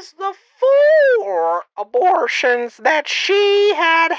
was the 4 abortions that she had.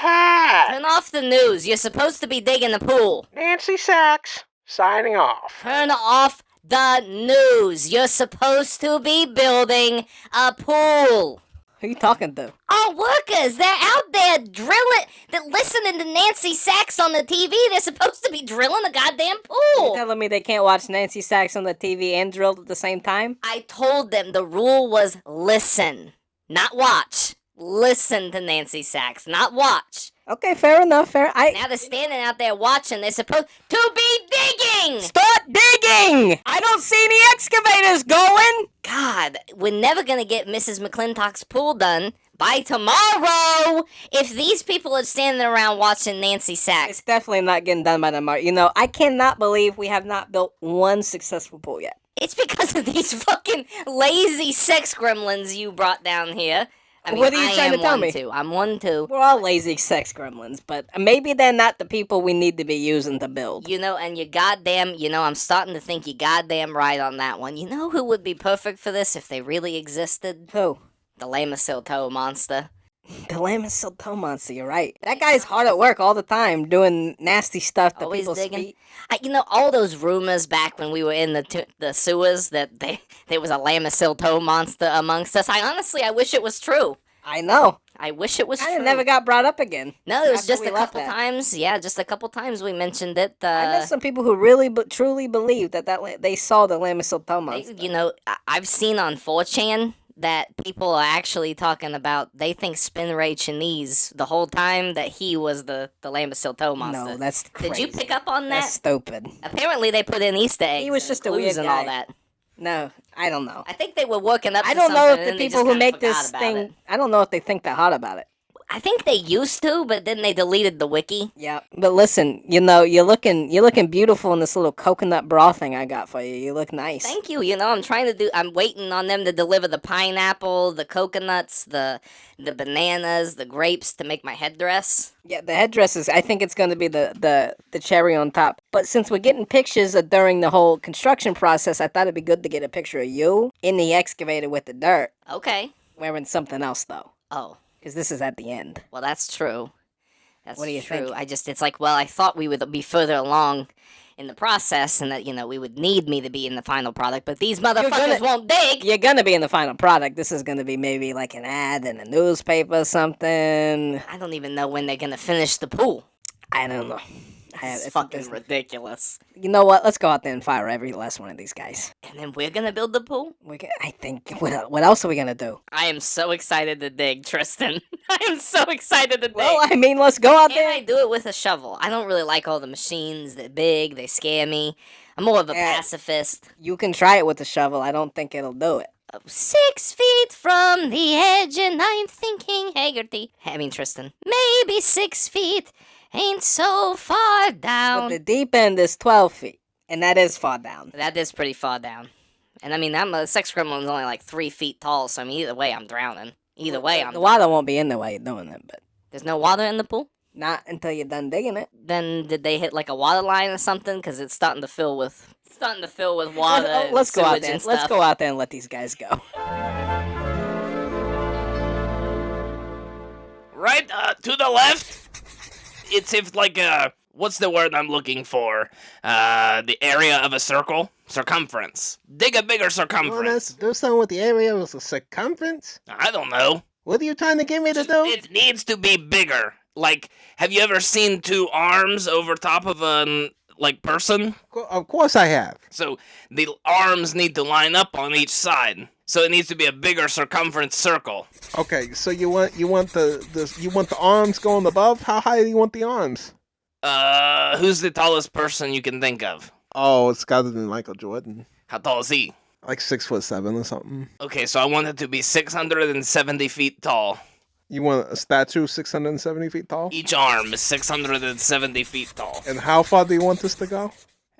Turn off the news. You're supposed to be digging the pool. Nancy Sachs, signing off. Turn off the news. You're supposed to be building a pool. Who you talking to? Our workers, they're out there drilling, they're listening to Nancy Sachs on the TV. They're supposed to be drilling a goddamn pool. You telling me they can't watch Nancy Sachs on the TV and drill at the same time? I told them the rule was listen, not watch. Listen to Nancy Sachs, not watch. Okay, fair enough, Now they're standing out there watching. They're supposed to be digging! Start digging! I don't see any excavators going! God, we're never gonna get Mrs. McClintock's pool done by tomorrow if these people are standing around watching Nancy Sachs. It's definitely not getting done by tomorrow. You know, I cannot believe we have not built one successful pool yet. It's because of these fucking lazy sex gremlins you brought down here. I mean, what are you trying to tell me? I'm one too. We're all lazy sex gremlins, but maybe they're not the people we need to be using to build. You know, and I'm starting to think you goddamn right on that one. You know who would be perfect for this if they really existed? Who? The Lamisiltoe monster. The Lamisiltoe monster, you're right. That guy's hard at work all the time, doing nasty stuff to Always people's digging. feet. All those rumors back when we were in the sewers that there was a Lamisiltoe monster amongst us. I wish it was true. I know. I wish it was true. It never got brought up again. No, it was just a couple times. Yeah, just a couple times we mentioned it. I met some people who really truly believe that they saw the Lamisiltoe monster. I've seen on 4chan that people are actually talking about, they think Spin Ray Chinese the whole time that he was the Lamisiltoe monster. No, that's crazy. Did you pick up on that? That's stupid. Apparently they put in Easter eggs. He was just a clues weird and guy. all that. No, I don't know. I think they were working up to I don't know something if the people who make this thing, I don't know if they think that hot about it. I think they used to, but then they deleted the wiki. Yeah, but listen, you're looking beautiful in this little coconut bra thing I got for you. You look nice. Thank you. I'm waiting on them to deliver the pineapple, the coconuts, the bananas, the grapes to make my headdress. Yeah, the headdress I think it's going to be the cherry on top. But since we're getting pictures during the whole construction process, I thought it'd be good to get a picture of you in the excavator with the dirt. Okay. Wearing something else, though. Oh. Because this is at the end. Well, that's true. That's what do you true. think? It's like, well, I thought we would be further along in the process and that, we would need me to be in the final product, but these motherfuckers won't dig. You're going to be in the final product. This is going to be maybe like an ad in a newspaper or something. I don't even know when they're going to finish the pool. I don't know. It's fucking ridiculous. You know what? Let's go out there and fire every last one of these guys. And then we're going to build the pool? I think. What else are we going to do? I am so excited to dig, Tristan. I am so excited to dig. Well, let's go out there. And I do it with a shovel. I don't really like all the machines. They're big. They scare me. I'm more of a pacifist. You can try it with a shovel. I don't think it'll do it. 6 feet from the edge, and I'm thinking Hagerty. Tristan. Maybe 6 feet ain't so far down. But the deep end is 12 feet, and that is far down. That is pretty far down. And that sex gremlin's only like 3 feet tall, so either way I'm drowning. Either way I'm The water won't be in the way you're doing it, but... There's no water in the pool? Not until you're done digging it. Then did they hit like a water line or something? Because it's starting to fill with water. Let's go out there. And Let's go out there and let these guys go. Right to the left. It's like what's the word I'm looking for? The area of a circle, circumference. Dig a bigger circumference. Do something with the area of the circumference? I don't know. What are you trying to get me to do? It needs to be bigger. Like, have you ever seen 2 arms over top of a person? Of course I have. So the arms need to line up on each side. So it needs to be a bigger circumference circle. Okay, so you want the arms going above? How high do you want the arms? Who's the tallest person you can think of? Oh, it's got to be Michael Jordan. How tall is he? Like 6'7" or something. Okay, so I want it to be 670 feet tall. You want a statue 670 feet tall? Each arm is 670 feet tall. And how far do you want this to go?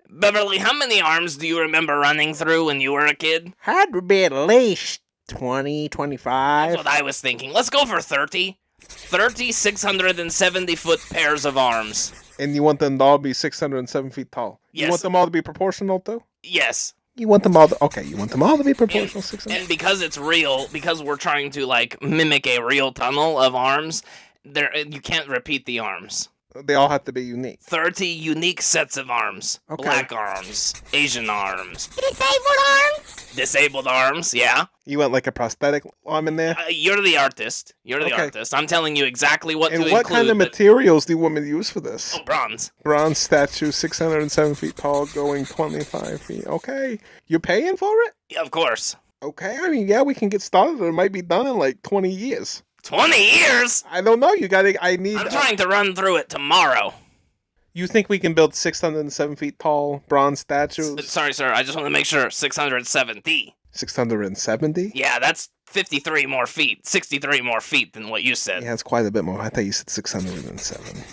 Beverly, how many arms do you remember running through when you were a kid? Had to be at least 20, 25. That's what I was thinking. Let's go for 30. 30 670-foot pairs of arms. And you want them to all be 607 feet tall? Yes. You want them all to be proportional, too? Yes. You want them all to, okay, you want them all to be proportional 600. And because it's real, because we're trying to like mimic a real tunnel of arms, you can't repeat the arms. They all have to be unique. 30 unique sets of arms. Okay. Black arms, Asian arms, Disabled arms? disabled arms, yeah. You want like a prosthetic arm in there? You're the artist. You're the Okay. artist. I'm telling you exactly what And to what include. kind of but- materials do you want me to use for this? Oh, bronze. Bronze statue, 607 feet tall, going 25 feet. Okay. You're paying for it? Yeah, of course. Okay. I mean, yeah, we can get started. It might be done in like 20 years. 20 years? I don't know. I need. I'm trying to run through it tomorrow. You think we can build 607 feet tall bronze statues? Sorry, sir. I just want to make sure. 670. 670? Yeah, that's 53 more feet. 63 more feet than what you said. Yeah, it's quite a bit more. I thought you said 607.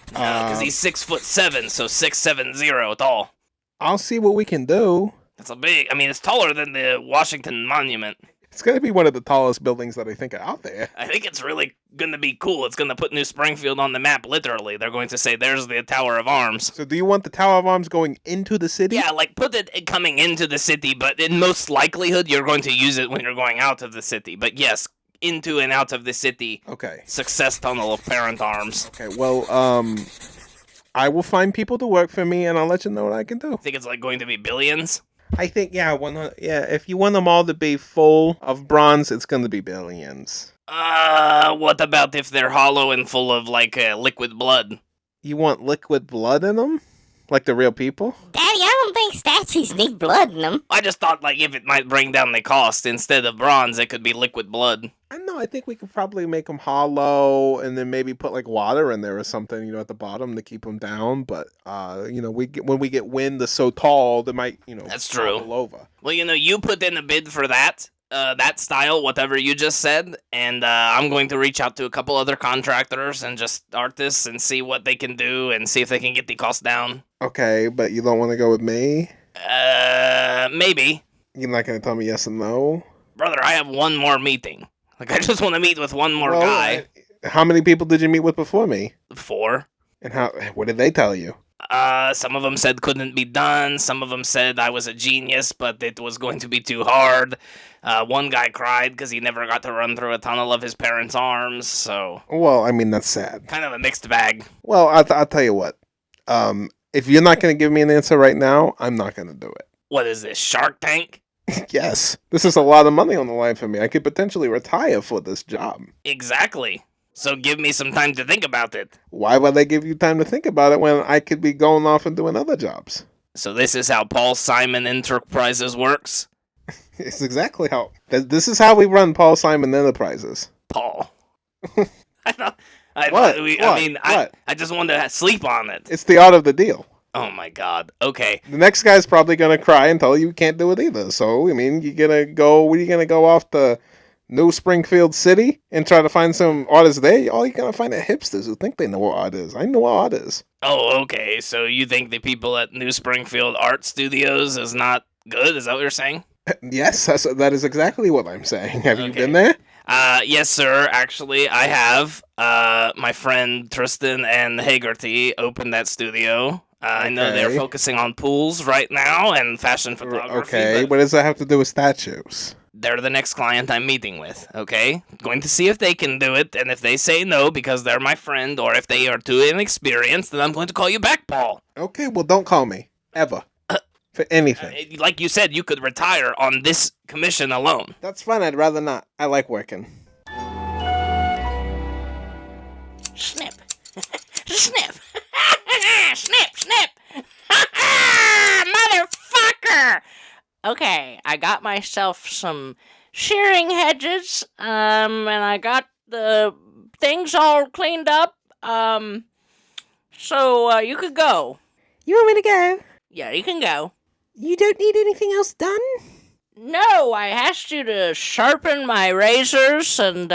Because he's 6'7", so 670 tall. I'll see what we can do. That's a big. I mean, it's taller than the Washington Monument. It's going to be one of the tallest buildings that I think are out there. I think it's really going to be cool. It's going to put New Springfield on the map, literally. They're going to say, there's the Tower of Arms. So do you want the Tower of Arms going into the city? Yeah, like, put it coming into the city, but in most likelihood, you're going to use it when you're going out of the city. But yes, into and out of the city. Okay. Success tunnel of parent arms. Okay, well, I will find people to work for me, and I'll let you know what I can do. I think it's, like, going to be billions. I think, yeah, if you want them all to be full of bronze, it's going to be billions. What about if they're hollow and full of, like, liquid blood? You want liquid blood in them? Like the real people? Daddy, I don't think statues need blood in them. I just thought, like, if it might bring down the cost, instead of bronze, it could be liquid blood. I don't know. I think we could probably make them hollow and then maybe put like water in there or something, at the bottom to keep them down. But, when we get wind that's so tall, they might, That's true. topple over. Well, you put in a bid for that style, whatever you just said, and I'm going to reach out to a couple other contractors and just artists and see what they can do and see if they can get the cost down. Okay, but you don't want to go with me? Maybe. You're not going to tell me yes and no? Brother, I have one more meeting. Like, I just want to meet with one more guy. How many people did you meet with before me? 4. And what did they tell you? Some of them said couldn't be done. Some of them said I was a genius, but it was going to be too hard. One guy cried because he never got to run through a tunnel of his parents' arms, so... Well, I mean, that's sad. Kind of a mixed bag. Well, I'll tell you what. If you're not going to give me an answer right now, I'm not going to do it. What is this, Shark Tank? Yes. This is a lot of money on the line for me. I could potentially retire for this job. Exactly. So give me some time to think about it. Why would I give you time to think about it when I could be going off and doing other jobs? So this is how Paul Simon Enterprises works? It's exactly how... This is how we run Paul Simon Enterprises. Paul. What? I just wanted to sleep on it. It's the art of the deal. Oh my god. Okay. The next guy's probably going to cry and tell you can't do it either. So, I mean, you're going to go... What are you going to go off to New Springfield City and try to find some artists there? All you're going to find are hipsters who think they know what art is. I know what art is. Oh, okay. So you think the people at New Springfield Art Studios is not good? Is that what you're saying? Yes, that is exactly what I'm saying. Have you Okay. been there? Yes, sir. Actually, I have. My friend Tristan and Hagerty opened that studio. I know they're Okay. focusing on pools right now and fashion photography. Okay, but what does that have to do with statues? they're the next client I'm meeting with, okay? Going to see if they can do it, and if they say no because they're my friend, or if they are too inexperienced, then I'm going to call you back, Paul. Okay, well, don't call me. Ever. For anything. Like you said, you could retire on this commission alone. That's fine, I'd rather not. I like working. Snip. Snip. Snip, snip. Motherfucker. Okay, I got myself some shearing hedges, and I got the things all cleaned up, so you could go. You want me to go? Yeah, you can go. You don't need anything else done? No, I asked you to sharpen my razors and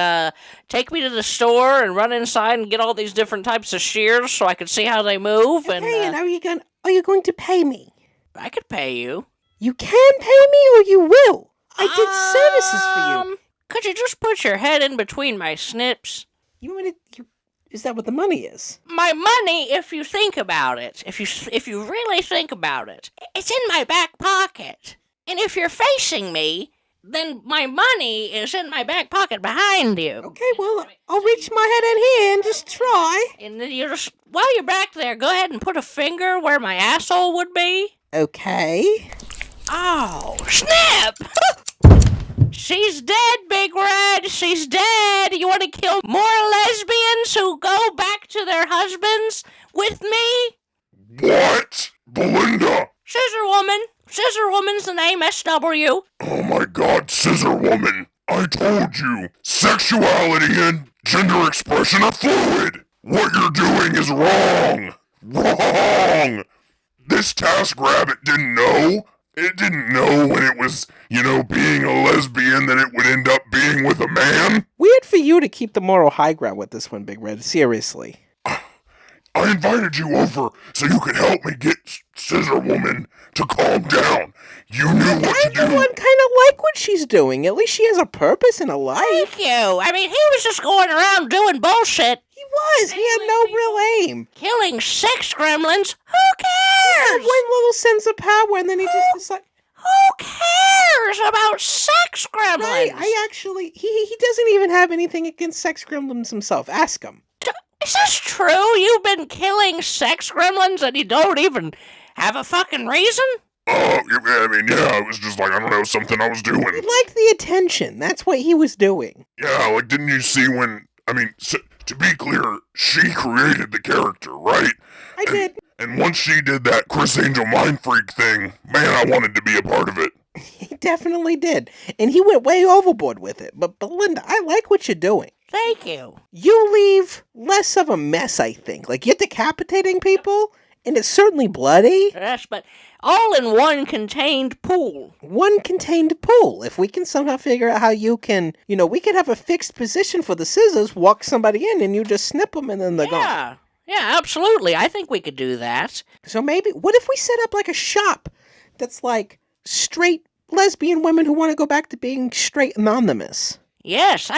take me to the store and run inside and get all these different types of shears so I could see how they move. Okay, and And are you going to pay me? I could pay you. You can pay me or you will. I did services for you. Could you just put your head in between my snips? You want me to... Is that what the money is? My money, if you think about it, if you really think about it, it's in my back pocket. And if you're facing me, then my money is in my back pocket behind you. Okay, well, I'll reach my head in here and just try. And then you just, while you're back there, go ahead and put a finger where my asshole would be. Okay. Oh, snap! She's dead, Big Red. She's dead. You want to kill more lesbians who go back to their husbands with me? What? Belinda! Scissor Woman. Scissor Woman's the name, SW. Oh my god, Scissor Woman! I told you, sexuality and gender expression are fluid! What you're doing is wrong! Wrong! This TaskRabbit didn't know. It didn't know when it was, being a lesbian that it would end up being with a man. Weird for you to keep the moral high ground with this one, Big Red. Seriously. I invited you over so you could help me get Scissor Woman to calm down. You knew what to do. Everyone kind of like what she's doing. At least she has a purpose and a life. Thank you. I mean, he was just going around doing bullshit. He was. He had no real aim. Killing sex gremlins? Who He had cares? one little sense of power, and then he just decided. Who cares about sex gremlins? I actually, he doesn't even have anything against sex gremlins himself. Ask him. Is this true? You've been killing sex gremlins and you don't even have a fucking reason? Oh, it was just like, I don't know, something I was doing. He liked the attention. That's what he was doing. Yeah, like, didn't you see when, to be clear, she created the character, right? I did. And once she did that Chris Angel Mind Freak thing, man, I wanted to be a part of it. He definitely did. And he went way overboard with it. But Belinda, I like what you're doing. Thank you. You leave less of a mess, I think. Like, you're decapitating people, and it's certainly bloody. Yes, but all in one contained pool. One contained pool. If we can somehow figure out how you can, we could have a fixed position for the scissors, walk somebody in, and you just snip them, and then they're gone. Yeah, absolutely. I think we could do that. So maybe, what if we set up like a shop that's like straight lesbian women who want to go back to being straight anonymous? Yes,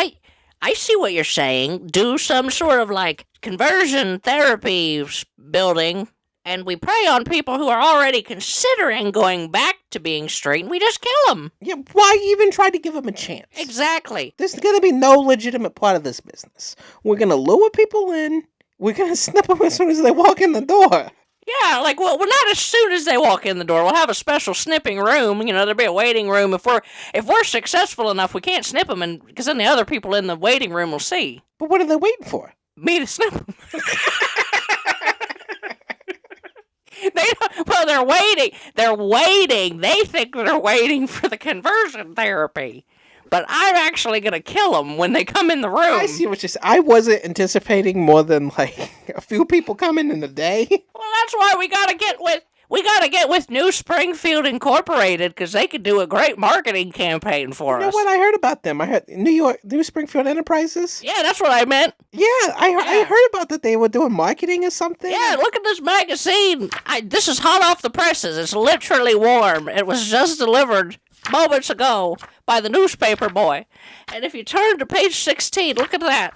I see what you're saying. Do some sort of like conversion therapy building, and we prey on people who are already considering going back to being straight, and we just kill them. Yeah, why even try to give them a chance? Exactly. There's going to be no legitimate plot of this business. We're going to lure people in. We're going to snip them as soon as they walk in the door. Yeah, well, not as soon as they walk in the door. We'll have a special snipping room. There'll be a waiting room. If we're successful enough, we can't snip them, because then the other people in the waiting room will see. But what are they waiting for? Me to snip them. They're waiting. They're waiting. They think they're waiting for the conversion therapy. But I'm actually going to kill them when they come in the room. I see what you're saying. I wasn't anticipating more than, a few people coming in a day. Well, that's why we got to get with New Springfield Incorporated, because they could do a great marketing campaign for us. You know what? I heard about them. I heard New Springfield Enterprises. Yeah, that's what I meant. Yeah, I heard about that they were doing marketing or something. Yeah, look at this magazine. This is hot off the presses. It's literally warm. It was just delivered moments ago by the newspaper boy. And if you turn to page 16, look at that.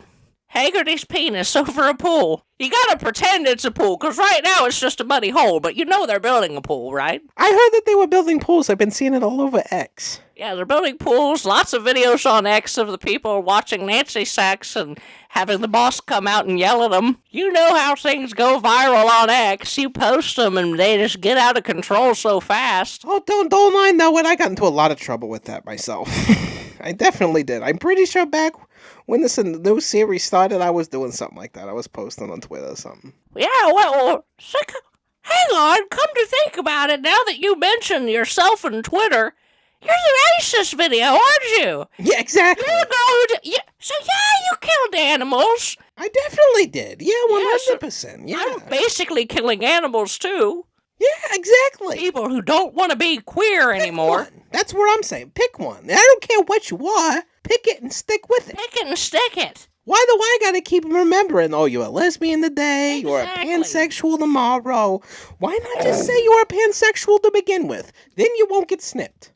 Hagerty's penis over a pool. You gotta pretend it's a pool, because right now it's just a muddy hole, but they're building a pool, right? I heard that they were building pools. I've been seeing it all over X. Yeah, they're building pools. Lots of videos on X of the people watching Nancy sex and having the boss come out and yell at them. You know how things go viral on X. You post them and they just get out of control so fast. Oh, don't I know it? I got into a lot of trouble with that myself. I definitely did. I'm pretty sure back when this new series started, I was doing something like that. I was posting on Twitter or something. Yeah, well, hang on. Come to think about it, now that you mention yourself and Twitter, you're the racist video, aren't you? Yeah, exactly. You're the girl you killed animals. I definitely did. Yeah, 100%. Yeah. I'm basically killing animals, too. Yeah, exactly. People who don't want to be queer anymore. Pick one. That's what I'm saying. Pick one. I don't care what you are. Pick it and stick with it. Pick it and stick it. Why do I gotta keep remembering, you're a lesbian today, you're a pansexual tomorrow? Why not just say you're a pansexual to begin with? Then you won't get snipped.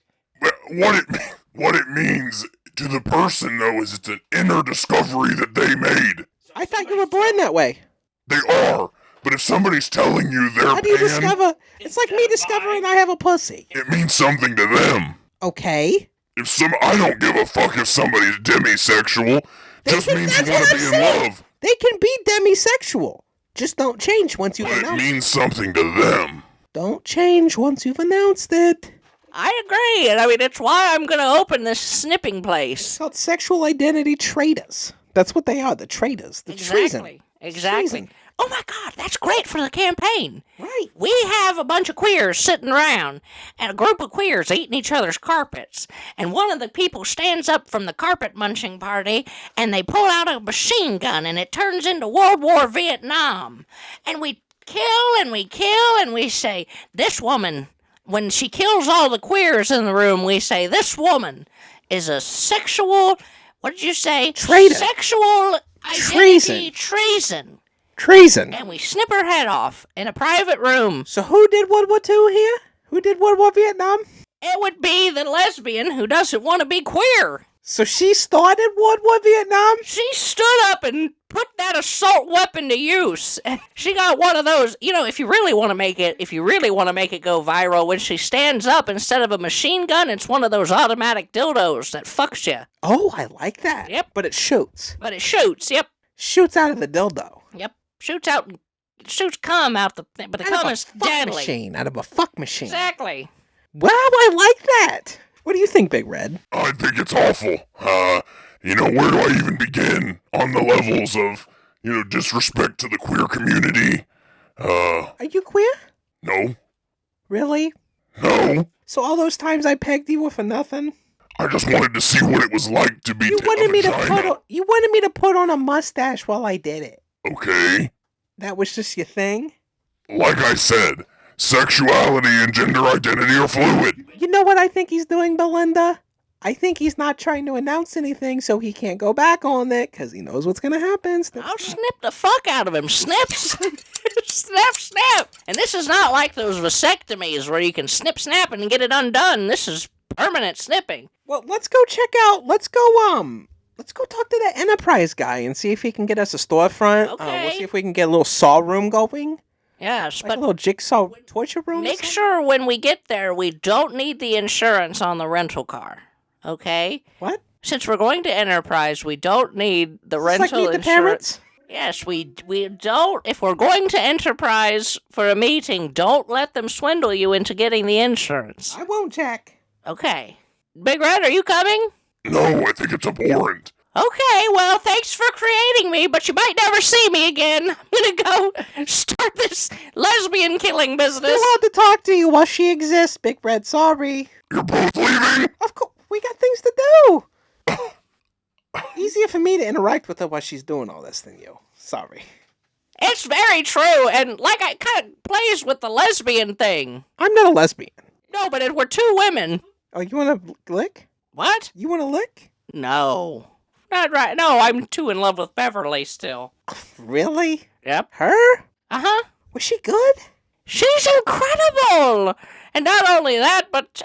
What it means to the person, though, is it's an inner discovery that they made. I thought you were born that way. They are, But if somebody's telling you they're How do you pan, discover? It's like me discovering I have a pussy. it means something to them. Okay. I don't give a fuck if somebody's demisexual. Just means you That's want what to I'm be in saying. love. They can be demisexual. Just don't change once you've But it announced it. means something to them. Don't change once you've announced it. I agree, and I mean, it's why I'm going to open this snipping place. It's called sexual identity traitors. That's what they are, the traitors. The treason. Exactly. Treason. Oh my God, that's great for the campaign. Right. We have a bunch of queers sitting around, and a group of queers eating each other's carpets. And one of the people stands up from the carpet munching party, and they pull out a machine gun, and it turns into World War Vietnam. And we kill, and we say, this woman, when she kills all the queers in the room, we say, this woman is a sexual, what did you say? Traitor. Sexual identity treason. Treason. And we snip her head off in a private room. So who did World War II here? Who did World War Vietnam? It would be the lesbian who doesn't want to be queer. So she started World War Vietnam? She stood up and put that assault weapon to use. And she got one of those, if you really want to make it go viral, when she stands up, instead of a machine gun, it's one of those automatic dildos that fucks you. Oh, I like that. Yep. But it shoots. But it shoots, yep. Shoots out of the dildo. Yep. Shoots cum out the thing, but the cum is deadly. Machine. Out of a fuck machine. Exactly. Wow, I like that. What do you think, Big Red? I think it's awful. Where do I even begin on the levels of, disrespect to the queer community? Are you queer? No. Really? No. So all those times I pegged you were for nothing? I just wanted to see what it was like to be You a wanted me vagina. to put on a mustache while I did it. Okay. That was just your thing? Like I said, sexuality and gender identity are fluid. You know what I think he's doing, Belinda? I think he's not trying to announce anything so he can't go back on it, because he knows what's going to happen. I'll snip the fuck out of him. Snips. snap. And this is not like those vasectomies where you can snip, snap, and get it undone. This is permanent snipping. Well, let's go talk to that Enterprise guy and see if he can get us a storefront. Okay. We'll see if we can get a little saw room going. Yes, Like a but little jigsaw torture room. make sure when we get there we don't need the insurance on the rental car. Okay? What? Since we're going to Enterprise, we don't need the It's rental like Meet the insurance. Parents? Yes, we don't. If we're going to Enterprise for a meeting, don't let them swindle you into getting the insurance. I won't, Jack. Okay. Big Red, are you coming? No, I think it's abhorrent. Okay, well, thanks for creating me, but you might never see me again. I'm gonna go start this lesbian killing business. Too hard to talk to you while she exists, Big Red. Sorry. You're both leaving? Of course, we got things to do. Easier for me to interact with her while she's doing all this than you. Sorry. It's very true, and like it kind of plays with the lesbian thing. I'm not a lesbian. No, but we're two women. Oh, you want to lick? What? You want to lick? No. Not right. No, I'm too in love with Beverly still. Really? Yep. Her? Uh-huh. Was she good? She's incredible! And not only that, but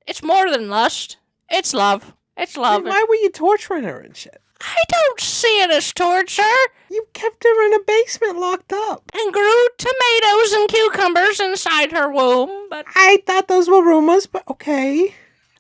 it's more than lust. It's love. It's love. Then why were you torturing her and shit? I don't see it as torture. You kept her in a basement locked up. And grew tomatoes and cucumbers inside her womb, but I thought those were rumors, but okay.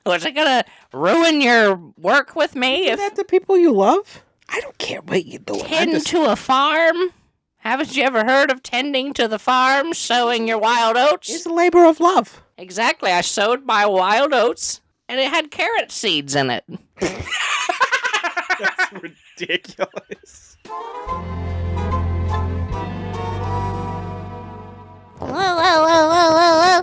was it gonna ruin your work with me Is if that the people you love? I don't care what you're doing. tend to a farm? Haven't you ever heard of tending to the farm, sowing your wild oats? It's a labor of love. Exactly, I sowed my wild oats, and it had carrot seeds in it. That's ridiculous. Whoa.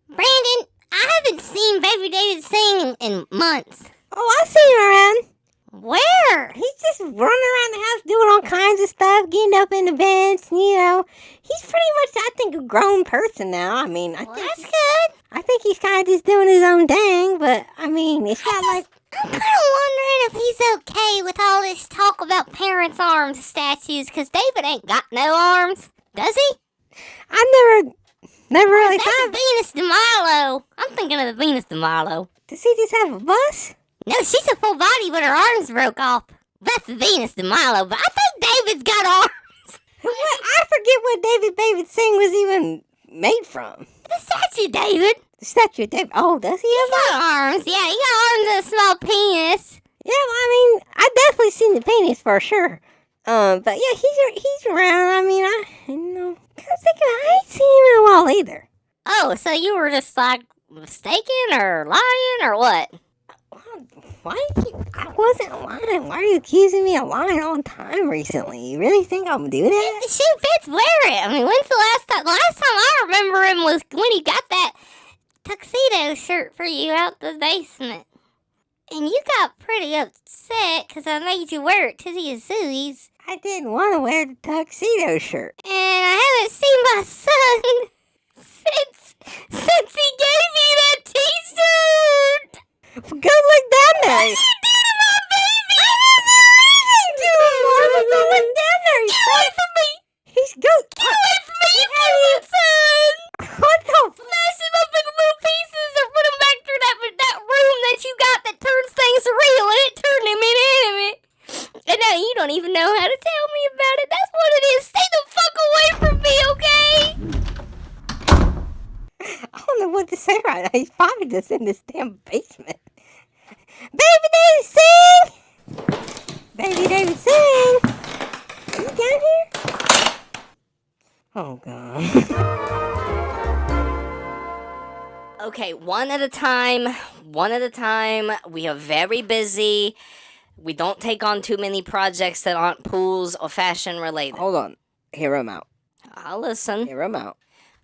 Brandon, I haven't seen Baby David sing in months. Oh, I've seen him around. Where? He's just running around the house doing all kinds of stuff, getting up in the beds, He's pretty much, I think, a grown person now. I mean, Well, that's good. I think he's kind of just doing his own thing, but, I mean, it's not like... I'm kind of wondering if he's okay with all this talk about parents' arms statues, because David ain't got no arms, does he? I've never really That's thought... the Venus de Milo. I'm thinking of the Venus de Milo. Does he just have a bus? No, she's a full body, but her arms broke off. That's the Venus de Milo, but I think David's got arms. What? I forget what David David Singh was even made from. The statue, David. The statue of David. Oh, does he have He got arms. Yeah, he got arms and a small penis. Yeah, well, I mean, I definitely seen the penis for sure. But yeah, he's around. I mean, I know. I was thinking I ain't seen him in a while either. Oh, so you were just like mistaken or lying or what? Why? I wasn't lying. Why are you accusing me of lying all the time recently? You really think I'm doing that? The shoe fits, wear it. I mean, when's the last time? The last time I remember him was when he got that tuxedo shirt for you out the basement. And you got pretty upset because I made you wear it to the Azuis. I didn't want to wear the tuxedo shirt. And I haven't seen my son since he gave me that t-shirt. Go look down there. You did it, my baby! I didn't do anything to him! Marva, go look down there. Get away from me! He's go. Get away from me, you killed my son! What the? Smash him up into little pieces and put him back through that room that you got that turns things real, and it turned him into enemy. And now you don't even know how to tell me about it. That's what it is. Stay the fuck away from me, okay? I don't know what to say right now. He's probably just in this damn basement. Baby David Singh! Baby David Singh! Are you down here? Oh, God. Okay, one at a time. We are very busy. We don't take on too many projects that aren't pools or fashion related. Hold on. Hear him out. I'll listen. Hear him out.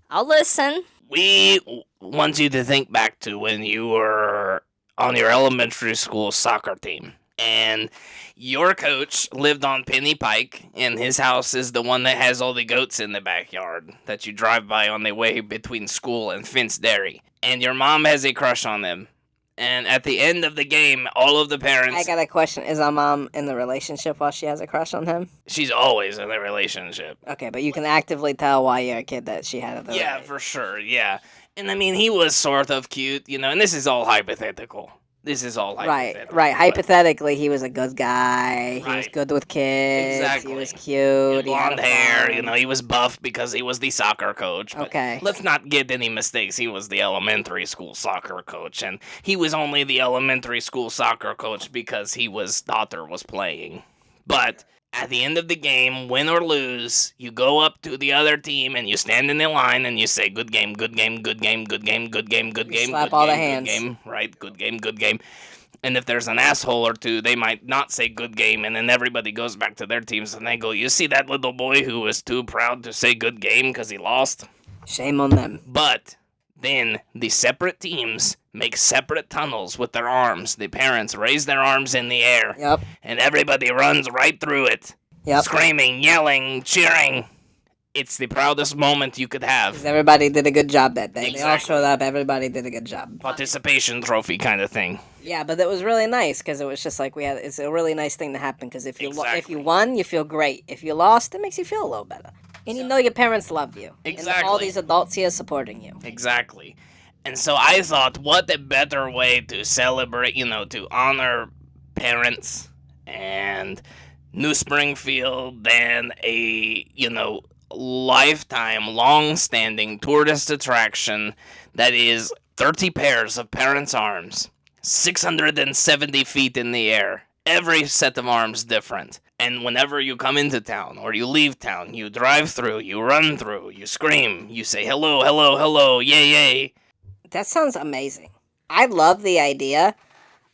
I'll listen. We want you to think back to when you were on your elementary school soccer team. And your coach lived on Penny Pike, and his house is the one that has all the goats in the backyard that you drive by on the way between school and Fenced Dairy. And your mom has a crush on him. And at the end of the game, all of the parents... I got a question. Is our mom in the relationship while she has a crush on him? She's always in a relationship. Okay, but you can actively tell while you're a kid that she had a Yeah, for sure, yeah. And I mean, he was sort of cute, and this is all hypothetical. Right. Hypothetically, he was a good guy. He was Right. good with kids. Exactly. He was cute. He he had had blonde a hair, phone. he was buff because he was the soccer coach. But Okay. let's not get any mistakes. He was the elementary school soccer coach, and he was only the elementary school soccer coach because his daughter was playing. But at the end of the game, win or lose, you go up to the other team and you stand in the line and you say, good game, good game, good game, good game, good game, good game, slap good all the game, good hands. game, right? Good game, good game. And if there's an asshole or two, they might not say good game, and then everybody goes back to their teams and they go, you see that little boy who was too proud to say good game because he lost? Shame on them. But then the separate teams make separate tunnels with their arms. The parents raise their arms in the air, Yep. and everybody runs right through it, Yep. screaming, yelling, cheering. It's the proudest moment you could 'Cause have. everybody did a good job that day. They all Exactly. showed up. Everybody did a good job. Participation trophy kind of thing. Yeah, but that was really nice because it was just like it's a really nice thing to happen because if you Exactly. won, you feel great. If you lost, it makes you feel a little better. And you know your parents love you. And all Exactly. these adults here supporting you. Exactly. And so I thought, what a better way to celebrate, to honor parents and New Springfield than a, lifetime, long-standing tourist attraction that is 30 pairs of parents' arms, 670 feet in the air, every set of arms different. And whenever you come into town or you leave town, you drive through, you run through, you scream, you say hello, hello, hello, yay, yay. That sounds amazing. I love the idea.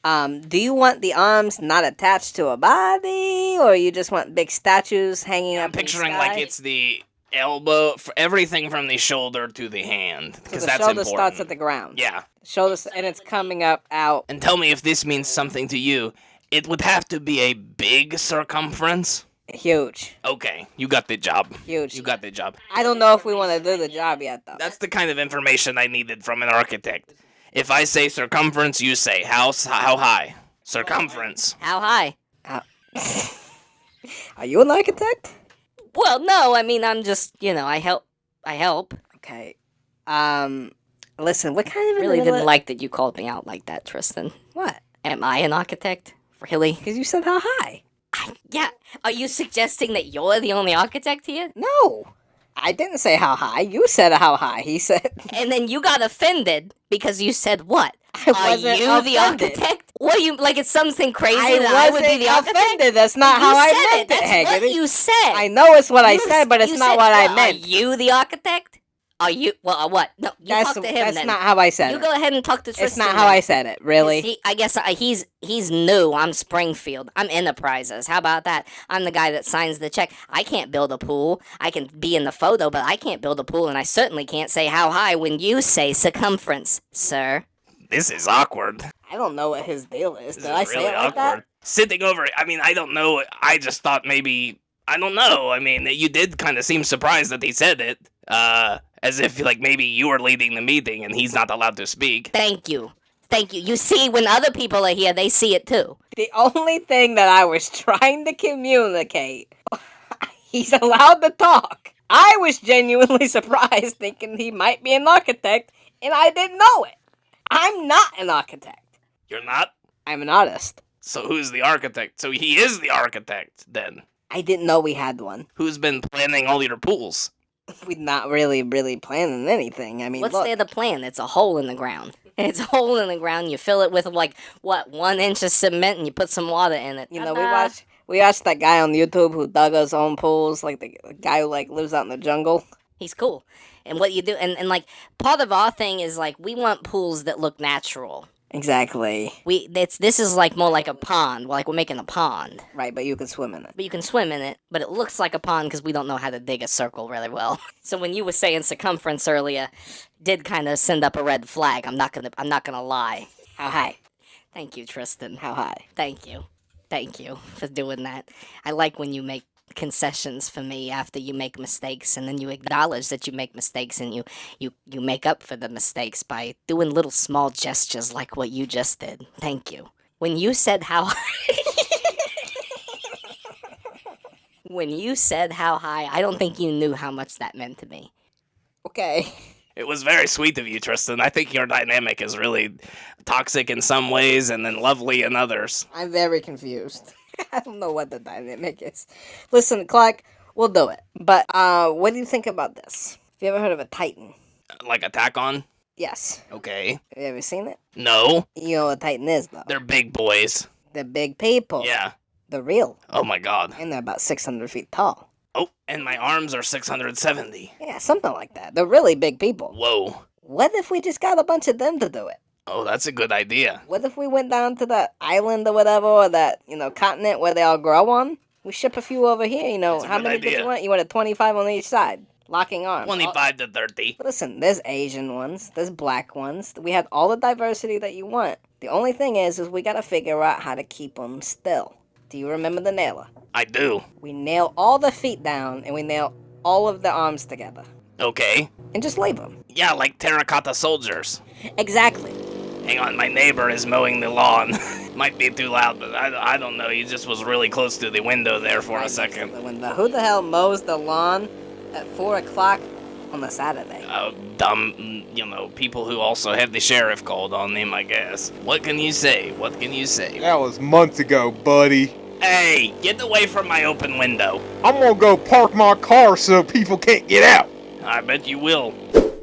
Do you want the arms not attached to a body, or you just want big statues hanging up I'm in the picturing sky? like it's the elbow, for everything from the shoulder to the hand, So because the that's shoulder important. starts at the ground. Yeah. Shoulder, and it's coming up out. And tell me if this means something to you. It would have to be a big circumference. Huge. Okay, you got the job. Huge. You got the job. I don't know if we want to do the job yet, though. That's the kind of information I needed from an architect. If I say circumference, you say how high? Circumference. How high? Are you an architect? Well, no, I mean, I'm just, I help. Okay. Listen, what kind of Really didn't like that you called me out like that, Tristan. What? Am I an architect? Really? Because you said how high. Yeah, are you suggesting that you're the only architect here? No, I didn't say how high. You said how high. He said. And then you got offended because you said what? I Are wasn't you the offended. architect? What you like? It's something crazy I that I would be wasn't the architect. offended. That's not You how I said meant it, That's what Hagerty. you said. I know it's what I You said, but it's you not said, what I well, meant. Are you the architect? Are you? Well, what? No, you That's talk to him then. not how I said You it. go ahead and talk to Tristan. It's not how I said it. Really. I guess he's new. I'm Springfield. I'm Enterprises. How about that? I'm the guy that signs the check. I can't build a pool. I can be in the photo, but I can't build a pool, and I certainly can't say how high when you say circumference, sir. This is awkward. I don't know what his deal is. This Did is I say really it like awkward. that? Sitting over, I mean, I don't know. I just thought maybe, I don't know. I mean, you did kind of seem surprised that he said it. As if, like, maybe you were leading the meeting and he's not allowed to speak. Thank you. Thank you. You see, when other people are here, they see it too. The only thing that I was trying to communicate, he's allowed to talk. I was genuinely surprised thinking he might be an architect, and I didn't know it. I'm not an architect. You're not? I'm an artist. So who's the architect? So he is the architect, then. I didn't know we had one. Who's been planning all your pools? We're not really planning anything. I mean, What's look. there to plan? It's a hole in the ground. It's a hole in the ground. You fill it with, like, what, 1 inch of cement, and you put some water in it. You know, we watched that guy on YouTube who dug his own pools, like the guy who like lives out in the jungle. He's cool. And what you do, and like, part of our thing is, like, we want pools that look natural. Exactly. This is like more like a pond. Like, we're making a pond. Right, but you can swim in it. But you can swim in it, but it looks like a pond because we don't know how to dig a circle really well. So when you were saying circumference earlier, did kind of send up a red flag. I'm not gonna lie. How high? Thank you, Tristan. How high? Thank you for doing that. I like when you make concessions for me after you make mistakes, and then you acknowledge that you make mistakes, and you make up for the mistakes by doing little small gestures like what you just did. Thank you. When you said how when you said how high, I don't think you knew how much that meant to me. Okay. It was very sweet of you, Tristan. I think your dynamic is really toxic in some ways and then lovely in others. I'm very confused. I don't know what the dynamic is. Listen, Clark, we'll do it. But what do you think about this? Have you ever heard of a Titan? Like attack on? Yes. Okay. Have you ever seen it? No. You know what a Titan is, though. They're big boys. They're big people. Yeah. They're real. Oh my god. And they're about 600 feet tall. Oh, and my arms are 670. Yeah, something like that. They're really big people. Whoa. What if we just got a bunch of them to do it? Oh, that's a good idea. What if we went down to that island or whatever, or that, continent where they all grow on? We ship a few over here, That's a How good many did idea. you want? You wanted 25 on each side. Locking arms. 25 to 30. Listen, there's Asian ones, there's black ones. We have all the diversity that you want. The only thing is we gotta figure out how to keep them still. Do you remember the nailer? I do. We nail all the feet down, and we nail all of the arms together. Okay. And just leave them. Yeah, like terracotta soldiers. Exactly. Hang on, my neighbor is mowing the lawn. Might be too loud, but I don't know. He just was really close to the window there for a second. Who the hell mows the lawn at 4 o'clock on a Saturday? Dumb, people who also have the sheriff called on them, I guess. What can you say? What can you say? That was months ago, buddy. Hey, get away from my open window. I'm gonna go park my car so people can't get out. I bet you will.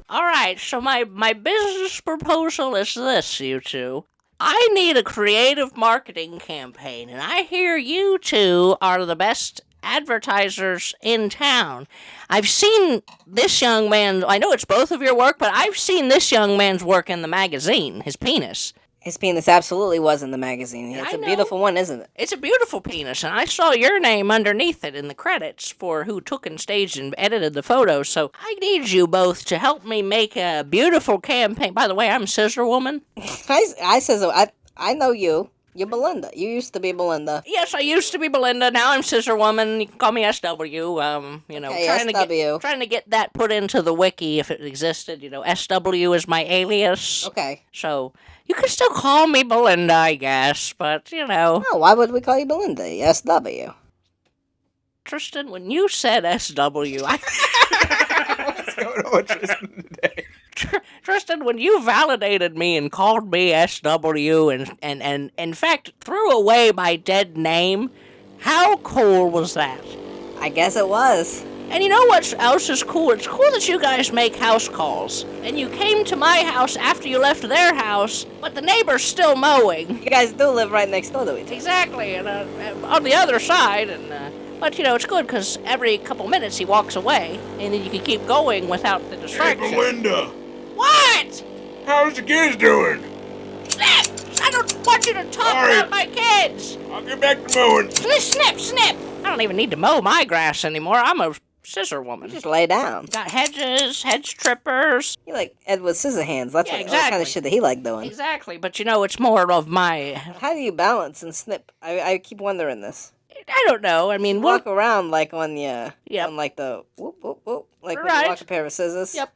All right, so my business proposal is this, you two. I need a creative marketing campaign, and I hear you two are the best advertisers in town. I've seen this young man, I know it's both of your work, but I've seen this young man's work in the magazine, his penis. His penis absolutely was in the magazine. It's I a know. beautiful one, isn't it? It's a beautiful penis, and I saw your name underneath it in the credits for who took and staged and edited the photos, so I need you both to help me make a beautiful campaign. By the way, I'm Scissor Woman. I know you. You're Belinda. You used to be Belinda. Yes, I used to be Belinda. Now I'm Scissor Woman. You can call me SW. Okay, trying to get that put into the wiki if it existed. SW is my alias. Okay. So you can still call me Belinda, I guess. But Oh, why would we call you Belinda? SW. Tristan, when you said SW, What's going on with Tristan today? Tristan, when you validated me and called me SW and in fact threw away my dead name, How cool was that? I guess it was. And you know what else is cool? It's cool that you guys make house calls. And you came to my house after you left their house, but the neighbor's still mowing. You guys do live right next door to each other. Exactly, and on the other side, but it's good because every couple minutes he walks away, and then you can keep going without the Hey, distraction. Belinda, What? how's the kids doing? Snip! I don't want you to talk Sorry. about my kids! I'll get back to mowing. Snip! I don't even need to mow my grass anymore. I'm a scissor woman. Just lay down. Got hedges, hedge trippers. You like Edward Scissorhands. That's Yeah, what kind exactly. of shit that he liked doing. Exactly, but it's more of my... How do you balance and snip? I keep wondering this. I don't know. I mean, Walk around like on Yep. on like the whoop whoop whoop, like when Right. you walk a pair of scissors. Yep.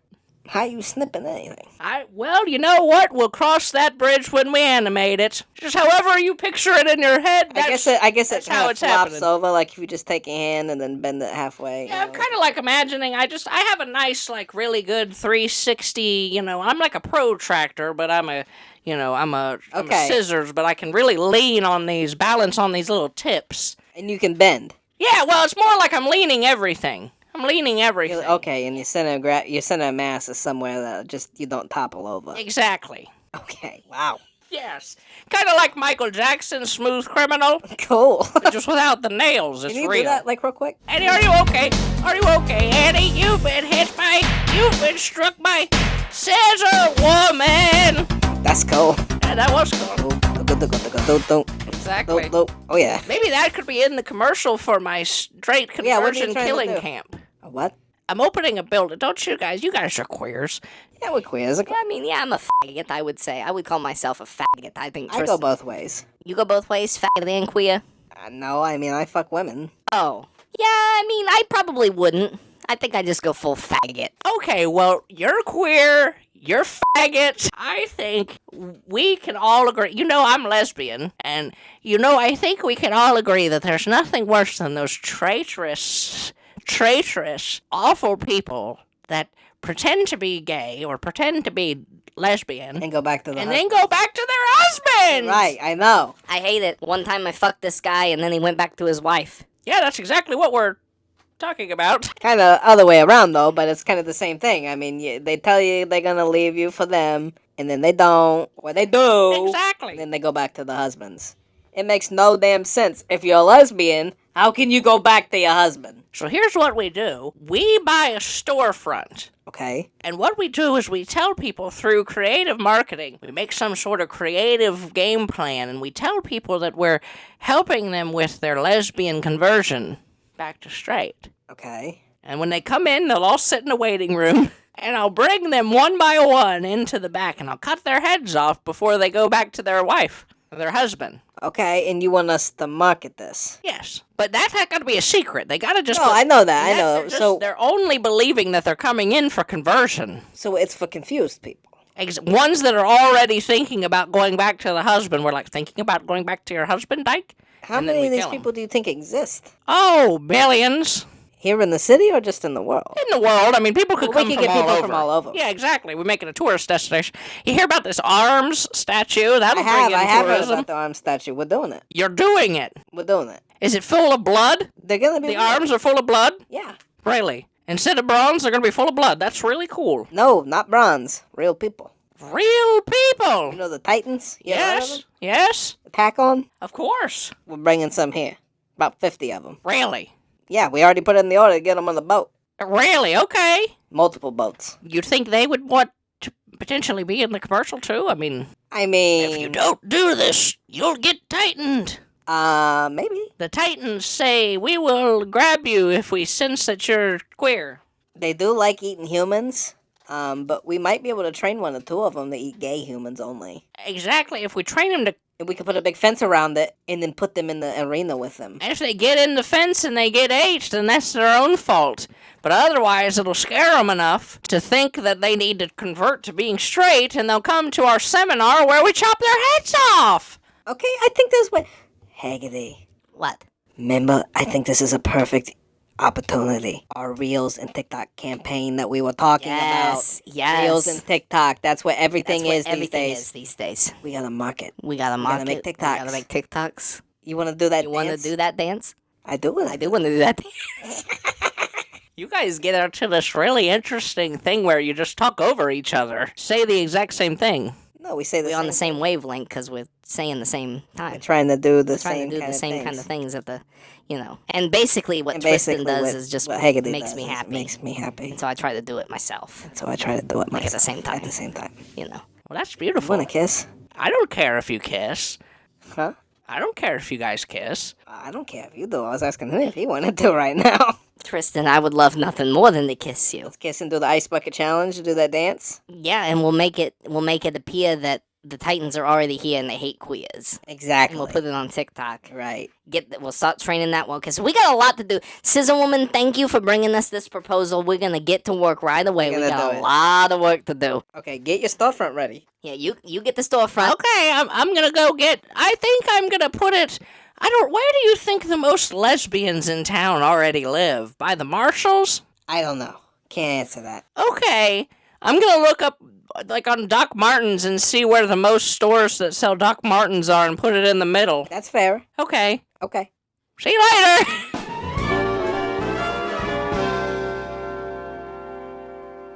How you snipping anything? Well, you know what? We'll cross that bridge when we animate it. Just however you picture it in your head. I guess it that's how kind of it's flops happening. over, like if you just take your hand and then bend it halfway. Yeah, I'm kind of like imagining. I have a nice, like, really good 360. I'm like a protractor, but I'm a Okay. scissors, but I can really balance on these little tips. And you can bend. Yeah, well, it's more like I'm leaning everything. Okay, and your center of mass is somewhere that just you don't topple over. Exactly. Okay, wow, Yes. Kind of like Michael Jackson's Smooth Criminal, cool. just without the nails. It's Can you real. do that like real quick? Annie, are you okay? Are you okay, Annie? You've been hit by, you've been struck by scissor woman. That's cool. Yeah, that was cool. Exactly. Oh yeah. Maybe that could be in the commercial for my straight Yeah, what are you conversion trying to killing do? camp. A what? I'm opening a building. Don't you guys? You guys are queers. Yeah, we're queers. I mean, yeah, I'm a faggot, I would say. I would call myself a faggot. I think I go Tristan... both ways. You go both ways, faggot and queer? No, I mean I fuck women. Oh. Yeah, I mean, I probably wouldn't. I think I just go full faggot. Okay, well, you're queer. You're faggot. I think we can all agree. I'm lesbian, and I think we can all agree that there's nothing worse than those traitorous, awful people that pretend to be gay or pretend to be lesbian And go back to the and then go back to their husbands. Right, I know. I hate it. One time I fucked this guy and then he went back to his wife. Yeah, that's exactly what we're talking about. Kind of other way around though, but it's kind of the same thing. I mean, they tell you they're gonna leave you for them, and then they don't, or they do, Exactly. and then they go back to the husbands. It makes no damn sense. If you're a lesbian, how can you go back to your husband? So here's what we do. We buy a storefront. Okay. And what we do is we tell people through creative marketing, we make some sort of creative game plan, and we tell people that we're helping them with their lesbian conversion back to straight. Okay. And when they come in, they'll all sit in a waiting room, and I'll bring them one by one into the back, and I'll cut their heads off before they go back to their wife or their husband. Okay, and you want us to market this? Yes, but that's not going to be a secret. They got to just... No, I know that. I know. They're just- So they're only believing that they're coming in for conversion. it's for confused people. Ones that are already thinking about going back to the husband. We're like, thinking about going back to your husband, Dyke? How And then many we of these kill 'em. people do you think exist? Oh, millions. Here in the city or just in the world? In the world. I mean, people could Well, come we from, can get people all from over. all over. Yeah, exactly. We make it a tourist destination. You hear about this arms statue? That'll bring in I have heard tourism. about the arm statue. We're doing it. You're doing it. We're doing it. Is it full of blood? They're gonna be The real. arms are full of blood? Yeah. Really? Instead of bronze, they're going to be full of blood. That's really cool. No, not bronze. Real people. Real people. You know the Titans? You ever heard of Yes. them? Yes. Attack on? Of course. We're bringing some here. About 50 of them. Really? Yeah, we already put in the order to get them on the boat. Really? Okay. Multiple boats. You'd think they would want to potentially be in the commercial too? I mean, I mean... if you don't do this, you'll get tightened. Maybe. The Titans say, we will grab you if we sense that you're queer. They do like eating humans. But we might be able to train one or two of them to eat gay humans only. Exactly. If we train them to... And we could put a big fence around it and then put them in the arena with them. And if they get in the fence and they get aged, then that's their own fault. But otherwise, it'll scare them enough to think that they need to convert to being straight, and they'll come to our seminar where we chop their heads off. Okay, I think there's way... Hagerty. What? Remember, I think this is a perfect opportunity. Our Reels and TikTok campaign that we were talking Yes, about. yes. Reels and TikTok. That's where everything That's what is everything these days. is these days. We gotta market. We gotta gotta market. make We TikToks. gotta make TikToks. You wanna do that You want to dance? do that dance? I do want I do want to do that. You guys get into this really interesting thing where you just talk over each other, say the exact same thing. No, we say the We're same on the same wavelength because we're saying the same We're time. trying to do the We're trying same to do kind the of same things. kind of things at the, And basically what And Tristan basically does what- is just what Hagerty makes does me is happy. Makes me happy. And so I try to do it myself, So I try to do it like at the myself same time. At the same time. Well, that's You beautiful. want to kiss? I don't care if you kiss. Huh? I don't care if you guys kiss. I don't care if you do. I was asking him if he wanted to right now. Tristan, I would love nothing more than to kiss you. Let's kiss and do the ice bucket challenge. Do that dance. Yeah, and we'll make it appear that the Titans are already here and they hate queers. Exactly. And we'll put it on TikTok. Right. We'll start training that one because we got a lot to do. Scissor Woman, thank you for bringing us this proposal. We're gonna get to work right away. We We're gonna got do a it. lot of work to do. Okay, get your storefront ready. Yeah, you get the storefront. Okay, I'm gonna go get. I think I'm gonna put it. Where do you think the most lesbians in town already live? By the Marshalls? I don't know. Can't answer that. Okay, I'm gonna look up like on Doc Martens and see where the most stores that sell Doc Martens are and put it in the middle. That's fair. Okay, Okay. see you later.